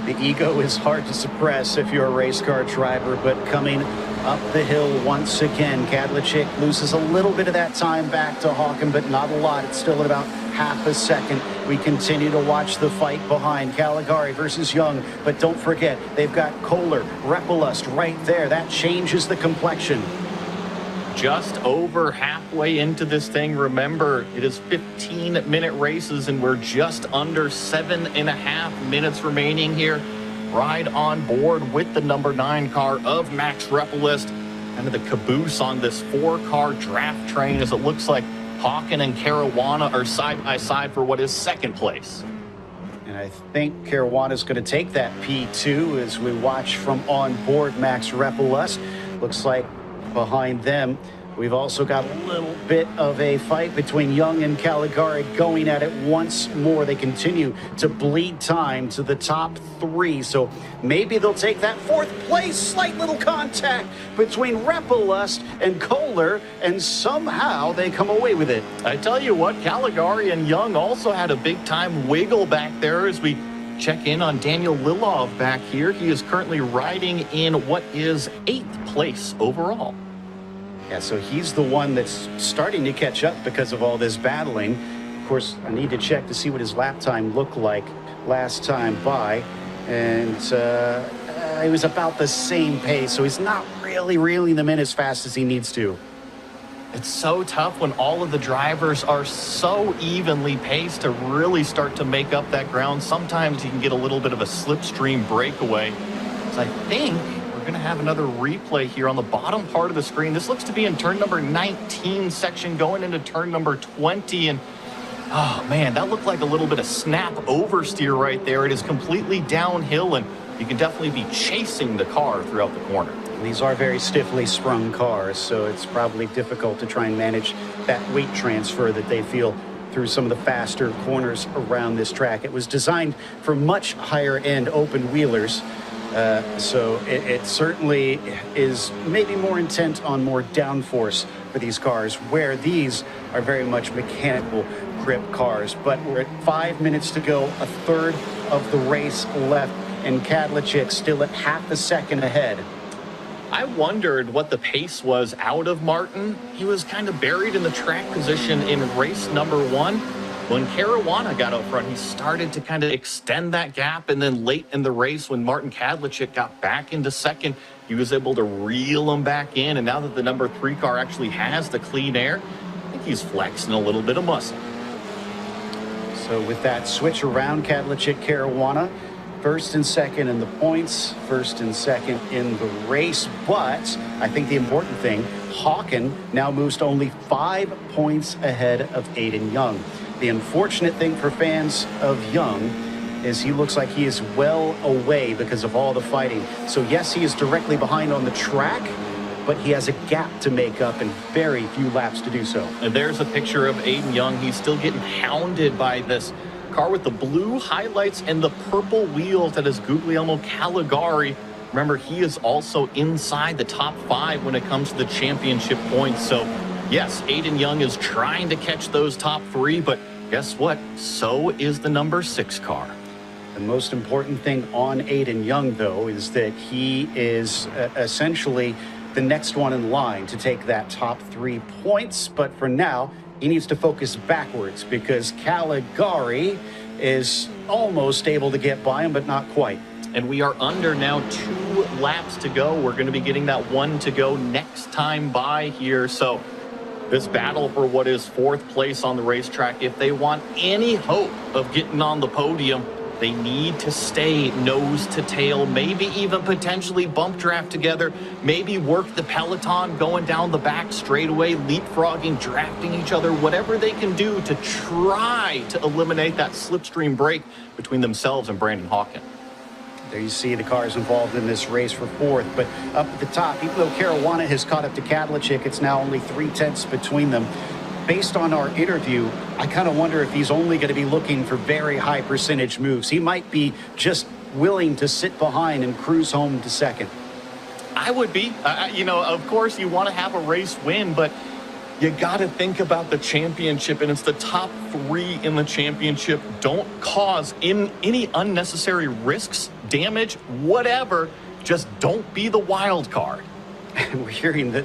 The ego is hard to suppress if you're a race car driver, but coming up the hill once again, Kadlachik loses a little bit of that time back to Hawken, but not a lot. It's still at about half a second. We continue to watch the fight behind Caligari versus Young, but don't forget, they've got Kohler, Repelust right there. That changes the complexion. Just over halfway into this thing. Remember, it is 15-minute races, and we're just under 7.5 minutes remaining here. Right on board with the number 9 car of Max Repelust. Kind of the caboose on this 4-car draft train, as it looks like Hawken and Caruana are side by side for what is 2nd place. And I think Caruana's going to take that P2 as we watch from on board Max Repelust. Looks like behind them, we've also got a little bit of a fight between Young and Caligari going at it once more. They continue to bleed time to the top 3, so maybe they'll take that 4th place. Slight little contact between Repelust and Kohler, and somehow they come away with it. I tell you what, Caligari and Young also had a big time wiggle back there as we check in on Daniel Lilov back here. He is currently riding in what is 8th place overall. Yeah, so he's the one that's starting to catch up because of all this battling. Of course, I need to check to see what his lap time looked like last time by. And it was about the same pace, so he's not really reeling them in as fast as he needs to. It's so tough when all of the drivers are so evenly paced to really start to make up that ground. Sometimes you can get a little bit of a slipstream breakaway. So I think we're going to have another replay here on the bottom part of the screen. This looks to be in turn number 19 section going into turn number 20. And oh man, that looked like a little bit of snap oversteer right there. It is completely downhill, and you can definitely be chasing the car throughout the corner. These are very stiffly sprung cars, so it's probably difficult to try and manage that weight transfer that they feel through some of the faster corners around this track. It was designed for much higher end open wheelers, so it certainly is maybe more intent on more downforce for these cars, where these are very much mechanical grip cars. But we're at 5 minutes to go, a third of the race left, and Kadlecik still at half a second ahead. I wondered what the pace was out of Martin. He was kind of buried in the track position in race number 1. When Caruana got out front, he started to kind of extend that gap, and then late in the race when Martin Kadlecik got back into second, he was able to reel him back in, and now that the number 3 car actually has the clean air, I think he's flexing a little bit of muscle. So with that switch around, Kadlecik, Caruana, first and second in the points, first and second in the race. But I think the important thing, Hawken now moves to only 5 points ahead of Aiden Young. The unfortunate thing for fans of Young is he looks like he is well away because of all the fighting. So yes, he is directly behind on the track, but he has a gap to make up and very few laps to do so. And there's a picture of Aiden Young. He's still getting hounded by this car with the blue highlights and the purple wheels. That is Guglielmo Caligari. Remember, he is also inside the top 5 when it comes to the championship points. So yes, Aiden Young is trying to catch those top 3, but guess what? So is the number 6 car. The most important thing on Aiden Young, though, is that he is essentially the next one in line to take that top 3 points. But for now, he needs to focus backwards because Caligari is almost able to get by him, but not quite. And we are under now 2 laps to go. We're going to be getting that 1 to go next time by here. So this battle for what is 4th place on the racetrack, if they want any hope of getting on the podium, they need to stay nose to tail, maybe even potentially bump draft together, maybe work the peloton going down the back straightaway, leapfrogging, drafting each other, whatever they can do to try to eliminate that slipstream break between themselves and Brandon Hawken. There you see the cars involved in this race for 4th, but up at the top, even though Caruana has caught up to Kadlecik, it's now only 3/10 between them. Based on our interview, I kind of wonder if he's only going to be looking for very high percentage moves. He might be just willing to sit behind and cruise home to second. I would be. You know, of course, you want to have a race win, but you got to think about the championship, and it's the top 3 in the championship. Don't cause any unnecessary risks, damage, whatever. Just don't be the wild card. We're hearing that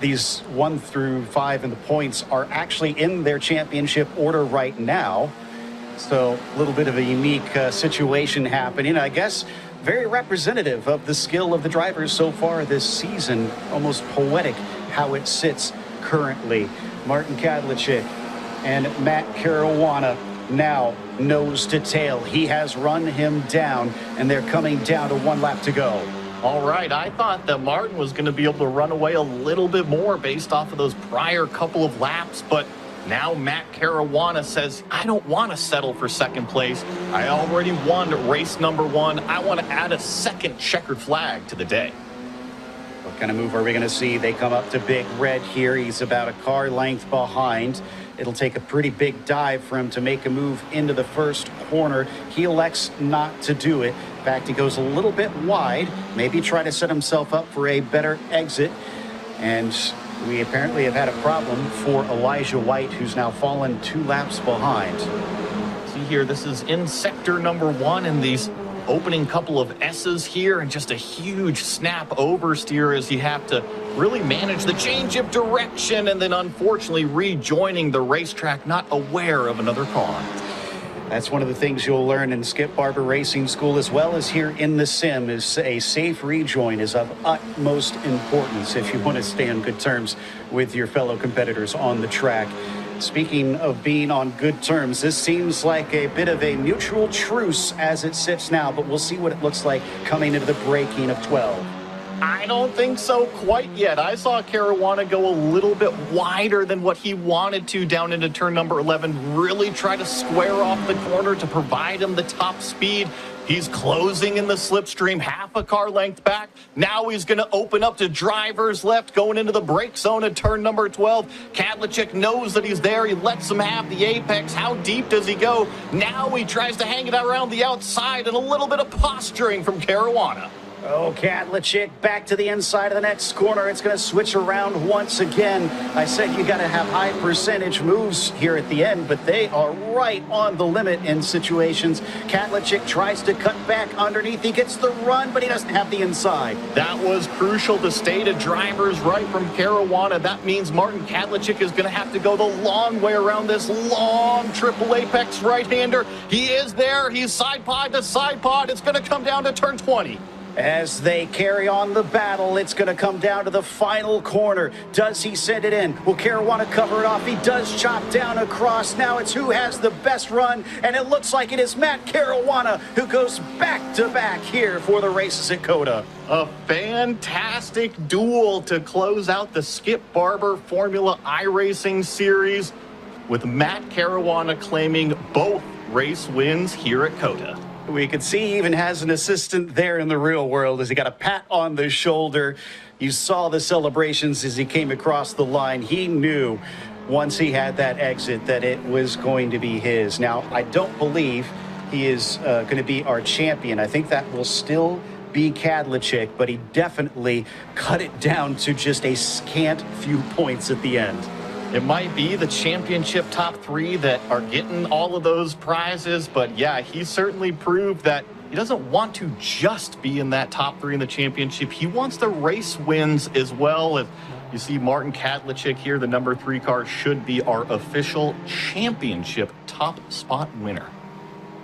these 1 through 5 in the points are actually in their championship order right now. So a little bit of a unique situation happening. I guess very representative of the skill of the drivers so far this season. Almost poetic how it sits currently. Martin Kadlecik and Matt Caruana now nose to tail. He has run him down, and they're coming down to 1 lap to go. All right, I thought that Martin was going to be able to run away a little bit more based off of those prior couple of laps, but now Matt Caruana says, I don't want to settle for 2nd place. I already won race number 1. I want to add a 2nd checkered flag to the day. What kind of move are we going to see? They come up to Big Red here. He's about a car length behind. It'll take a pretty big dive for him to make a move into the first corner. He elects not to do it. In fact, he goes a little bit wide, maybe try to set himself up for a better exit. And we apparently have had a problem for Elijah White, who's now fallen 2 laps behind. See here, this is in sector number 1, and these opening couple of S's here and just a huge snap oversteer as you have to really manage the change of direction and then unfortunately rejoining the racetrack, not aware of another car. That's one of the things you'll learn in Skip Barber Racing School as well as here in the sim is a safe rejoin is of utmost importance if you want to stay on good terms with your fellow competitors on the track. Speaking of being on good terms, this seems like a bit of a mutual truce as it sits now, but we'll see what it looks like coming into the braking of 12. I don't think so quite yet. I saw Caruana go a little bit wider than what he wanted to down into turn number 11, really try to square off the corner to provide him the top speed. He's closing in the slipstream, half a car length back. Now he's going to open up to drivers left, going into the brake zone at turn number 12. Kadlecik knows that he's there. He lets him have the apex. How deep does he go? Now he tries to hang it around the outside and a little bit of posturing from Caruana. Oh, Kadlecik back to the inside of the next corner. It's going to switch around once again. I said you got to have high percentage moves here at the end, but they are right on the limit in situations. Kadlecik tries to cut back underneath. He gets the run, but he doesn't have the inside. That was crucial to stay to drivers right from Caruana. That means Martin Kadlecik is going to have to go the long way around this long triple apex right-hander. He is there. He's side pod to side pod. It's going to come down to turn 20. As they carry on the battle, it's going to come down to the final corner. Does he send it in? Will Caruana cover it off? He does chop down across. Now it's who has the best run, and it looks like it is Matt Caruana who goes back-to-back here for the races at COTA. A fantastic duel to close out the Skip Barber Formula iRacing series with Matt Caruana claiming both race wins here at COTA. We can see he even has an assistant there in the real world as he got a pat on the shoulder. You saw the celebrations as he came across the line. He knew once he had that exit that it was going to be his. Now, I don't believe he is going to be our champion. I think that will still be Kadlecik, but he definitely cut it down to just a scant few points at the end. It might be the championship top three that are getting all of those prizes, but yeah, he certainly proved that he doesn't want to just be in that top three in the championship. He wants the race wins as well. If you see Martin Kadlecik here, the number 3 car should be our official championship top spot winner.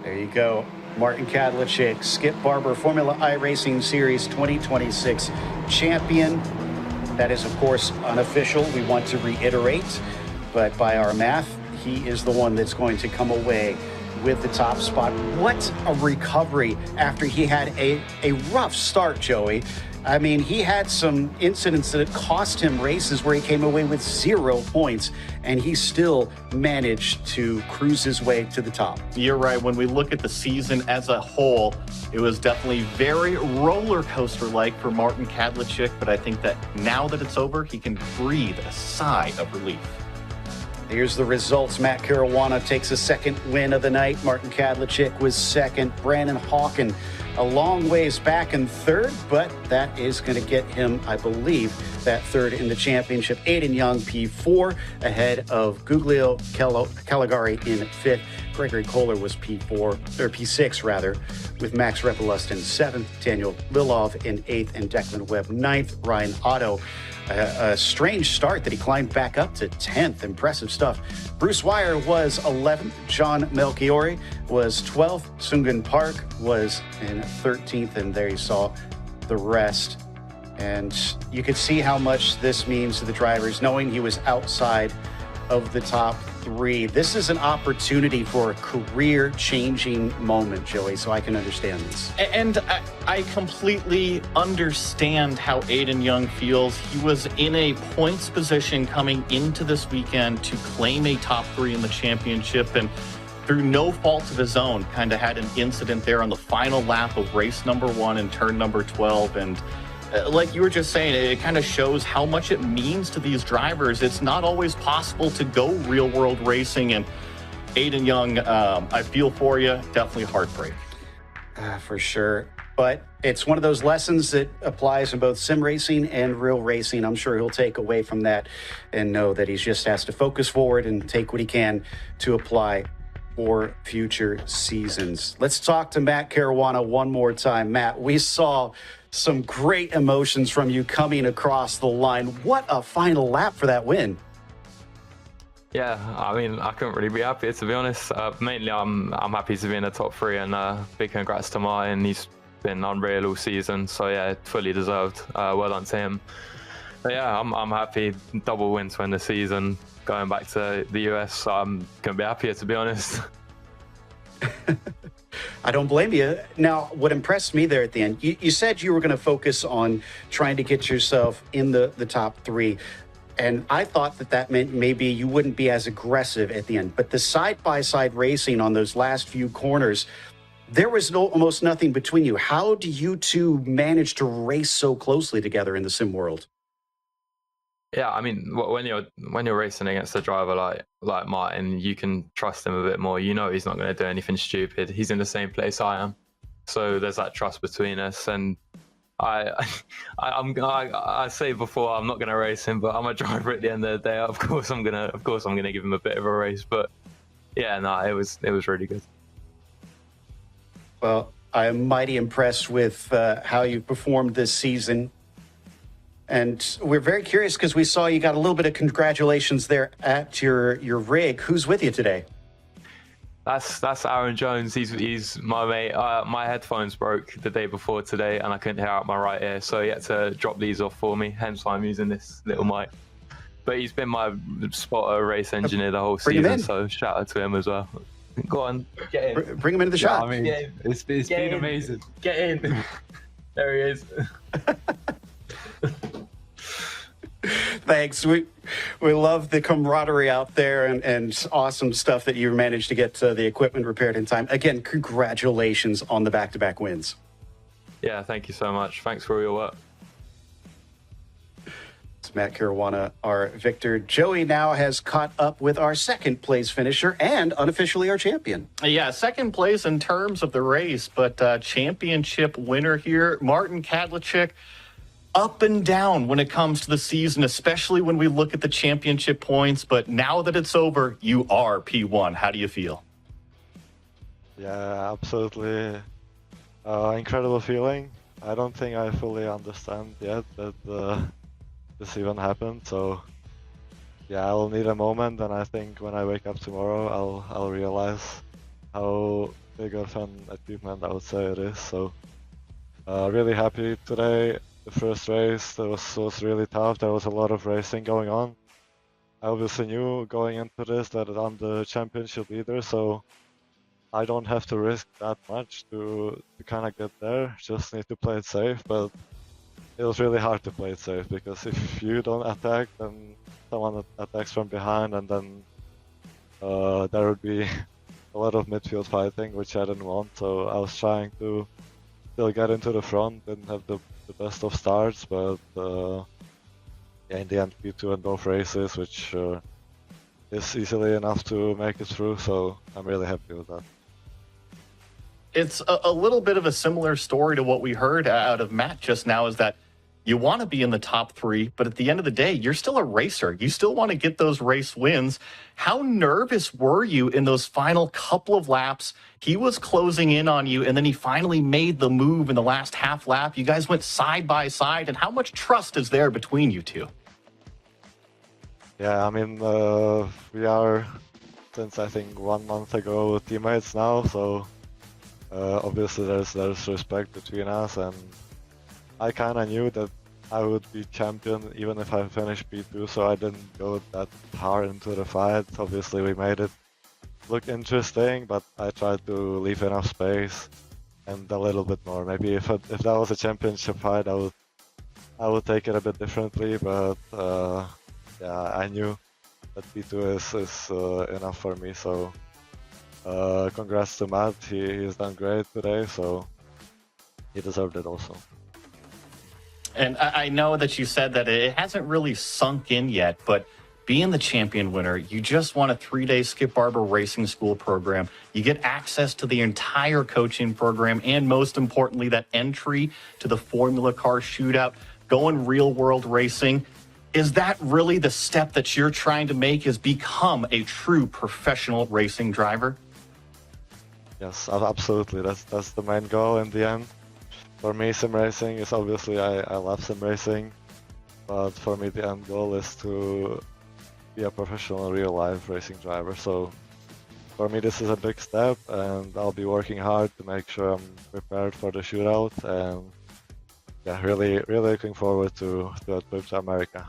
There you go. Martin Kadlecik, Skip Barber Formula iRacing Series 2026 champion. That is, of course, unofficial. We want to reiterate, but by our math, he is the one that's going to come away with the top spot. What a recovery after he had a rough start, Joey. I mean, he had some incidents that cost him races where he came away with 0 points, and he still managed to cruise his way to the top. You're right. When we look at the season as a whole, it was definitely very roller coaster-like for Martin Kadlecik, but I think that now that it's over, he can breathe a sigh of relief. Here's the results. Matt Caruana takes a second win of the night. Martin Kadlecik was second. Brandon Hawken a long ways back in third, but that is going to get him, I believe, that third in the championship. Aiden Young, P4, ahead of Guglio Caligari in fifth. Gregory Kohler was P6 rather, with Max Repelust in seventh, Daniel Lilov in eighth, and Declan Webb ninth. Ryan Otto, a strange start that he climbed back up to 10th. Impressive stuff. Bruce Wire was 11th. John Melchiori was 12th. Sungun Park was in 13th, and there you saw the rest. And you could see how much this means to the drivers, knowing he was outside of the top 3. This is an opportunity for a career-changing moment, Joey, so I can understand this. And I completely understand how Aiden Young feels. He was in a points position coming into this weekend to claim a top 3 in the championship, and through no fault of his own, kind of had an incident there on the final lap of race number 1 and turn number 12, and like you were just saying, it kind of shows how much it means to these drivers. It's not always possible to go real world racing, and Aiden Young, I feel for you, definitely heartbreak. For sure. But it's one of those lessons that applies in both sim racing and real racing. I'm sure he'll take away from that and know that he just has to focus forward and take what he can to apply for future seasons. Let's talk to Matt Caruana one more time. Matt, we saw some great emotions from you coming across the line. What a final lap for that win. Yeah, I mean, I couldn't really be happier, to be honest. Mainly, I'm happy to be in the top three, and big congrats to Martin. He's been unreal all season, so yeah, fully deserved. Well done to him. But yeah, I'm happy. Double win to end the season. Going back to the US, so I'm gonna be happier, to be honest. I don't blame you. Now, what impressed me there at the end, you said you were going to focus on trying to get yourself in the top three. And I thought that meant maybe you wouldn't be as aggressive at the end. But the side-by-side racing on those last few corners, there was almost nothing between you. How do you two manage to race so closely together in the sim world? Yeah, I mean, when you're racing against a driver like Martin, you can trust him a bit more. You know he's not going to do anything stupid. He's in the same place I am, so there's that trust between us. And I say before I'm not going to race him, but I'm a driver at the end of the day. Of course I'm gonna give him a bit of a race. But yeah, no, it was really good. Well, I am mighty impressed with how you performed this season. And we're very curious because we saw you got a little bit of congratulations there at your rig. Who's with you today? That's Aaron Jones. He's my mate. My headphones broke the day before today, and I couldn't hear out my right ear, so he had to drop these off for me. Hence why I'm using this little mic. But he's been my spotter race engineer the whole season, so shout out to him as well. Go on, get in. Bring him into the shot. I mean, it's been amazing. Get in. There he is. Thanks. We love the camaraderie out there and awesome stuff that you managed to get the equipment repaired in time. Again, congratulations on the back-to-back wins. Yeah, thank you so much. Thanks for all your work. It's Matt Caruana, our victor. Joey now has caught up with our second place finisher and unofficially our champion. Yeah, second place in terms of the race, but championship winner here, Martin Kadlecik. Up and down when it comes to the season, especially when we look at the championship points. But now that it's over, you are P1. How do you feel? Yeah, absolutely. Incredible feeling. I don't think I fully understand yet that this even happened. So yeah, I'll need a moment, and I think when I wake up tomorrow, I'll realize how big of an achievement I would say it is. So really happy today. The first race was really tough. There was a lot of racing going on. I obviously knew going into this that I'm the championship leader, so I don't have to risk that much to kind of get there. Just need to play it safe, but it was really hard to play it safe because if you don't attack, then someone attacks from behind, and then there would be a lot of midfield fighting, which I didn't want. So I was trying to still get into the front, didn't have the best of starts, but yeah, in the end P2 in both races, which is easily enough to make it through, so I'm really happy with that. It's a little bit of a similar story to what we heard out of Matt just now, is that you want to be in the top three, but at the end of the day, you're still a racer. You still want to get those race wins. How nervous were you in those final couple of laps? He was closing in on you, and then he finally made the move in the last half lap. You guys went side by side, and how much trust is there between you two? Yeah, I mean, we are, since I think 1 month ago, teammates now, so obviously there's respect between us, and I kind of knew that I would be champion even if I finished P2, so I didn't go that hard into the fight. Obviously we made it look interesting, but I tried to leave enough space and a little bit more. Maybe if that was a championship fight, I would take it a bit differently, but yeah, I knew that P2 is enough for me, so congrats to Matt. He's done great today, so he deserved it also. And I know that you said that it hasn't really sunk in yet, but being the champion winner, you just won a 3-day Skip Barber Racing School program. You get access to the entire coaching program, and most importantly, that entry to the Formula Car Shootout, going real world racing. Is that really the step that you're trying to make, is become a true professional racing driver? Yes, absolutely. That's the main goal in the end. For me, sim racing is obviously I love sim racing, but for me the end goal is to be a professional real life racing driver. So for me this is a big step, and I'll be working hard to make sure I'm prepared for the shootout. And yeah, really looking forward to a trip to America.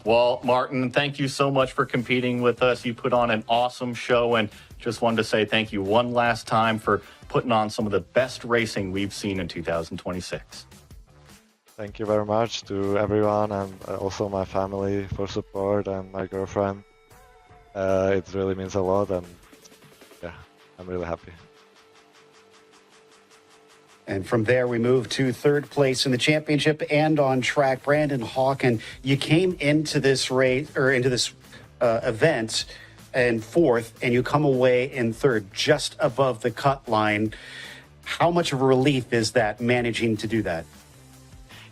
Well, Martin, thank you so much for competing with us. You put on an awesome show, and just wanted to say thank you one last time for putting on some of the best racing we've seen in 2026. Thank you very much to everyone, and also my family for support, and my girlfriend. It really means a lot, and yeah, I'm really happy. And from there, we move to third place in the championship and on track. Brandon Hawken, you came into this race or into this event in fourth, and you come away in third, just above the cut line. How much of a relief is that, managing to do that?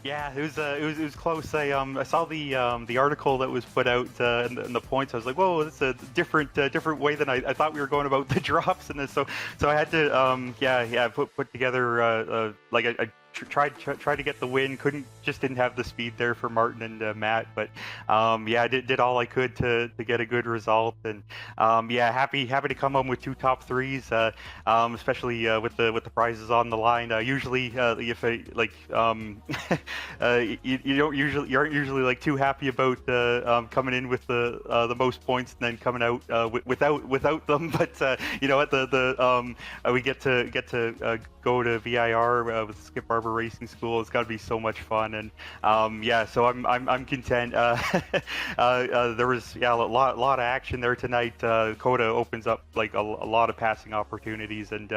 Yeah, it was close. I saw the article that was put out in the points. I was like, whoa, that's a different way than I thought we were going about the drops, and so I had to put together like I tried to get the win. Didn't have the speed there for Martin and Matt, but I did all I could to get a good result, and happy to come home with two top threes, especially with the prizes on the line. Usually, if you aren't usually like too happy about coming in with the most points and then coming out without them, but you know what, we get to go to VIR with Skip Barber Racing School. It's got to be so much fun, and so I'm content. There was a lot of action there tonight. Coda opens up like a lot of passing opportunities, and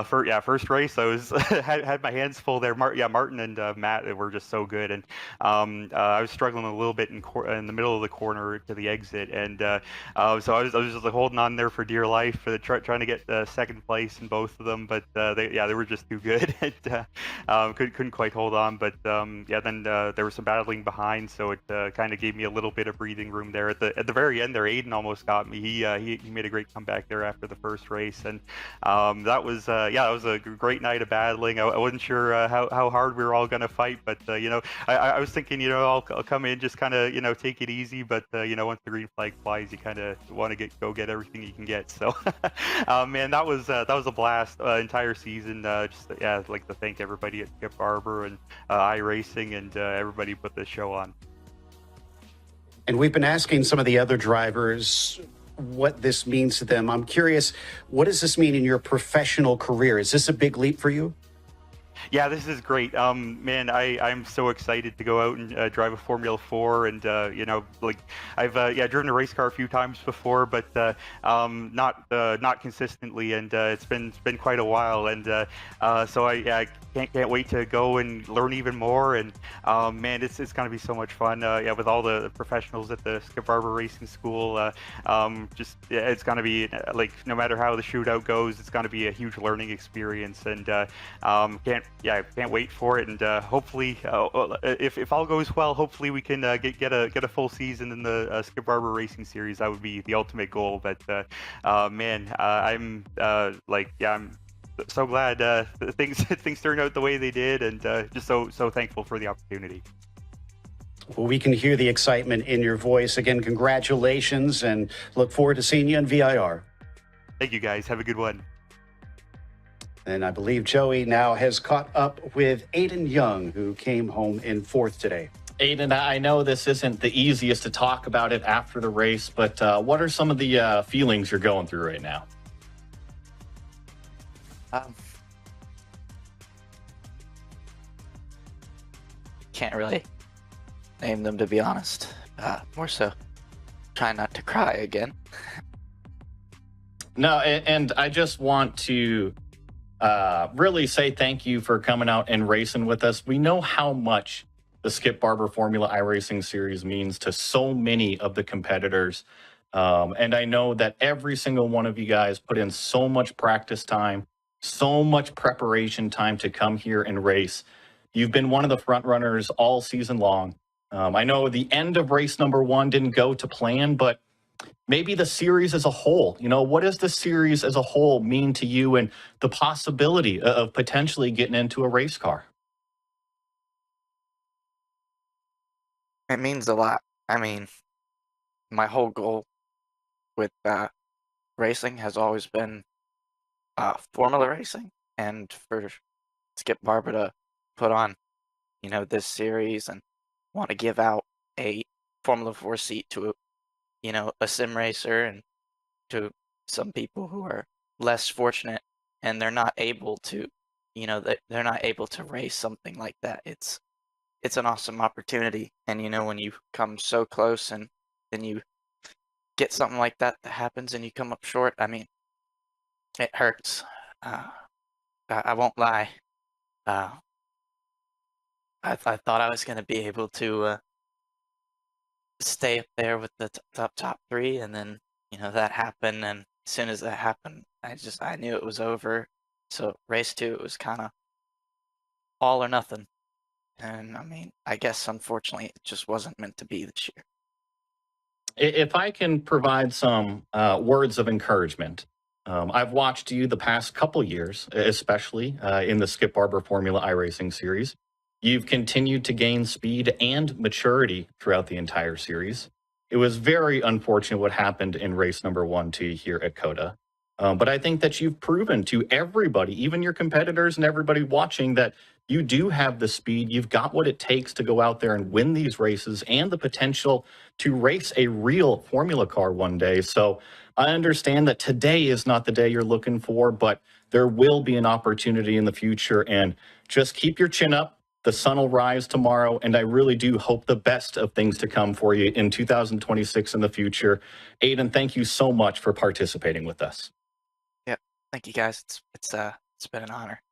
first race I was had my hands full there. Martin and Matt were just so good, and I was struggling a little bit in the middle of the corner to the exit, and so I was just like holding on there for dear life, trying to get second place in both of them, but they were just too good, and couldn't quite hold on. But then there was some battling behind, so it kind of gave me a little bit of breathing room there at the very end. There, Aiden almost got me. He made a great comeback there after the first race, and that was a great night of battling. I wasn't sure how hard we were all gonna fight, but I was thinking, I'll come in, just kind of take it easy, but once the green flag flies, you kind of want to go get everything you can get. So man, that was a blast. Entire season. I'd like to thank everybody at Skip Barber and iRacing, and everybody put this show on. And we've been asking some of the other drivers what this means to them. I'm curious, what does this mean in your professional career? Is this a big leap for you? Yeah, this is great. Man, I'm so excited to go out and drive a Formula 4, and I've driven a race car a few times before, but not consistently, and it's been quite a while, and so I can't wait to go and learn even more, and man, it's going to be so much fun. With all the professionals at the Skip Barber Racing School, it's going to be like, no matter how the shootout goes, it's going to be a huge learning experience, and can't wait for it, and hopefully, if all goes well, hopefully we can get a full season in the Skip Barber Racing Series. That would be the ultimate goal. But man, I'm so glad things turned out the way they did, and just so thankful for the opportunity. Well, we can hear the excitement in your voice. Again, congratulations, and look forward to seeing you on VIR. Thank you, guys. Have a good one. And I believe Joey now has caught up with Aiden Young, who came home in fourth today. Aiden, I know this isn't the easiest to talk about it after the race, but what are some of the feelings you're going through right now? Can't really name them, to be honest. More so try not to cry again. No, and I just want to really say thank you for coming out and racing with us. We know how much the Skip Barber Formula iRacing Series means to so many of the competitors. And I know that every single one of you guys put in so much practice time, so much preparation time to come here and race. You've been one of the front runners all season long. I know the end of race number 1 didn't go to plan, but Maybe the series as a whole. What does the series as a whole mean to you and the possibility of potentially getting into a race car? It means a lot. I mean, my whole goal with racing has always been formula racing, and for Skip Barber to put on, this series and want to give out a Formula 4 seat to, a sim racer and to some people who are less fortunate and they're not able to, they're not able to race something like that. It's an awesome opportunity. And, when you come so close and then you get something like that happens and you come up short, I mean, it hurts. Uh, I won't lie. Uh, I thought I was going to be able to stay up there with the top three, and then that happened. And as soon as that happened, I knew it was over. So race 2, it was kind of all or nothing. And I mean, I guess unfortunately, it just wasn't meant to be this year. If I can provide some words of encouragement, I've watched you the past couple years, especially in the Skip Barber Formula iRacing series. You've continued to gain speed and maturity throughout the entire series. It was very unfortunate what happened in race number 1 to you here at COTA. But I think that you've proven to everybody, even your competitors and everybody watching, that you do have the speed. You've got what it takes to go out there and win these races and the potential to race a real Formula car one day. So I understand that today is not the day you're looking for, but there will be an opportunity in the future. And just keep your chin up. The sun will rise tomorrow, and I really do hope the best of things to come for you in 2026 in the future. Aiden, thank you so much for participating with us. Yeah, thank you guys. It's been an honor.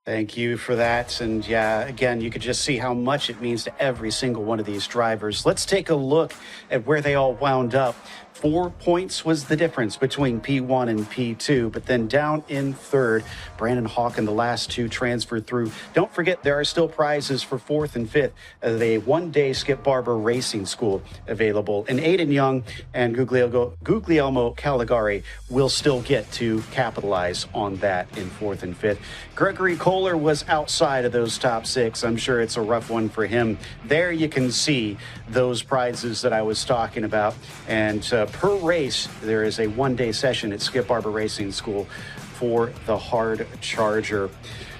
Thank you for that. And yeah, again, you could just see how much it means to every single one of these drivers. Let's take a look at where they all wound up. 4 points was the difference between P1 and P2, but then down in third, Brandon Hawk and the last two transferred through. Don't forget, there are still prizes for fourth and fifth. The one-day Skip Barber Racing School available. And Aiden Young and Guglielmo Caligari will still get to capitalize on that in fourth and fifth. Gregory Kohler was outside of those top 6. I'm sure it's a rough one for him. There you can see those prizes that I was talking about. And per race, there is a one-day session at Skip Barber Racing School for the hard charger.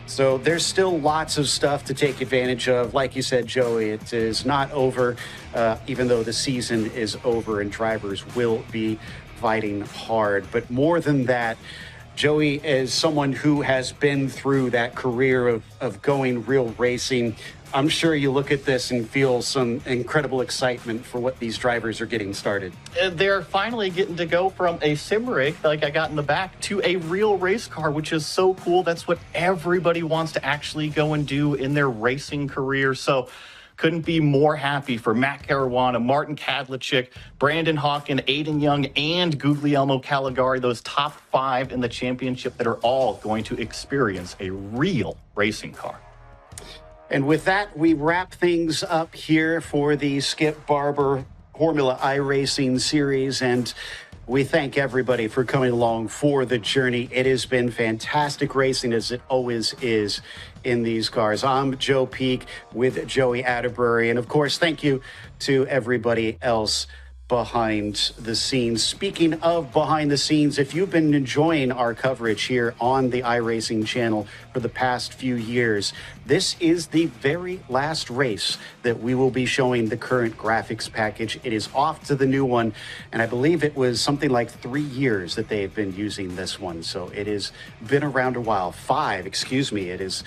So there's still lots of stuff to take advantage of. Like you said, Joey, it is not over, even though the season is over and drivers will be fighting hard. But more than that, Joey is someone who has been through that career of going real racing. I'm sure you look at this and feel some incredible excitement for what these drivers are getting started. They're finally getting to go from a sim rig, like I got in the back, to a real race car, which is so cool. That's what everybody wants to actually go and do in their racing career. So couldn't be more happy for Matt Caruana, Martin Kadlicik, Brandon Hawken, Aiden Young, and Guglielmo Caligari, those top 5 in the championship that are all going to experience a real racing car. And with that, we wrap things up here for the Skip Barber Formula iRacing series. And we thank everybody for coming along for the journey. It has been fantastic racing, as it always is in these cars. I'm Joe Peak with Joey Atterbury. And of course, thank you to everybody else behind the scenes. Speaking of behind the scenes, if you've been enjoying our coverage here on the iRacing channel for the past few years, this is the very last race that we will be showing the current graphics package. It is off to the new one, and I believe it was something like 3 years that they've been using this one. So it has been around a while. 5, excuse me. It is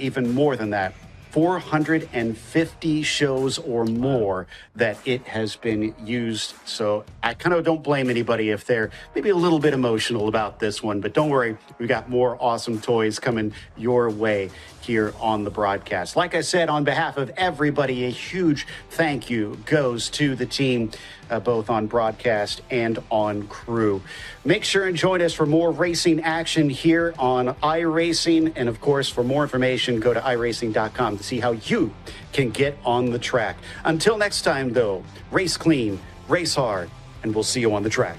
even more than that. 450 shows or more that it has been used. So I kind of don't blame anybody if they're maybe a little bit emotional about this one, but don't worry, we got more awesome toys coming your way here on the broadcast. Like I said, on behalf of everybody, a huge thank you goes to the team, both on broadcast and on crew. Make sure and join us for more racing action here on iRacing. And of course, for more information, go to iRacing.com to see how you can get on the track. Until next time, though, race clean, race hard, and we'll see you on the track.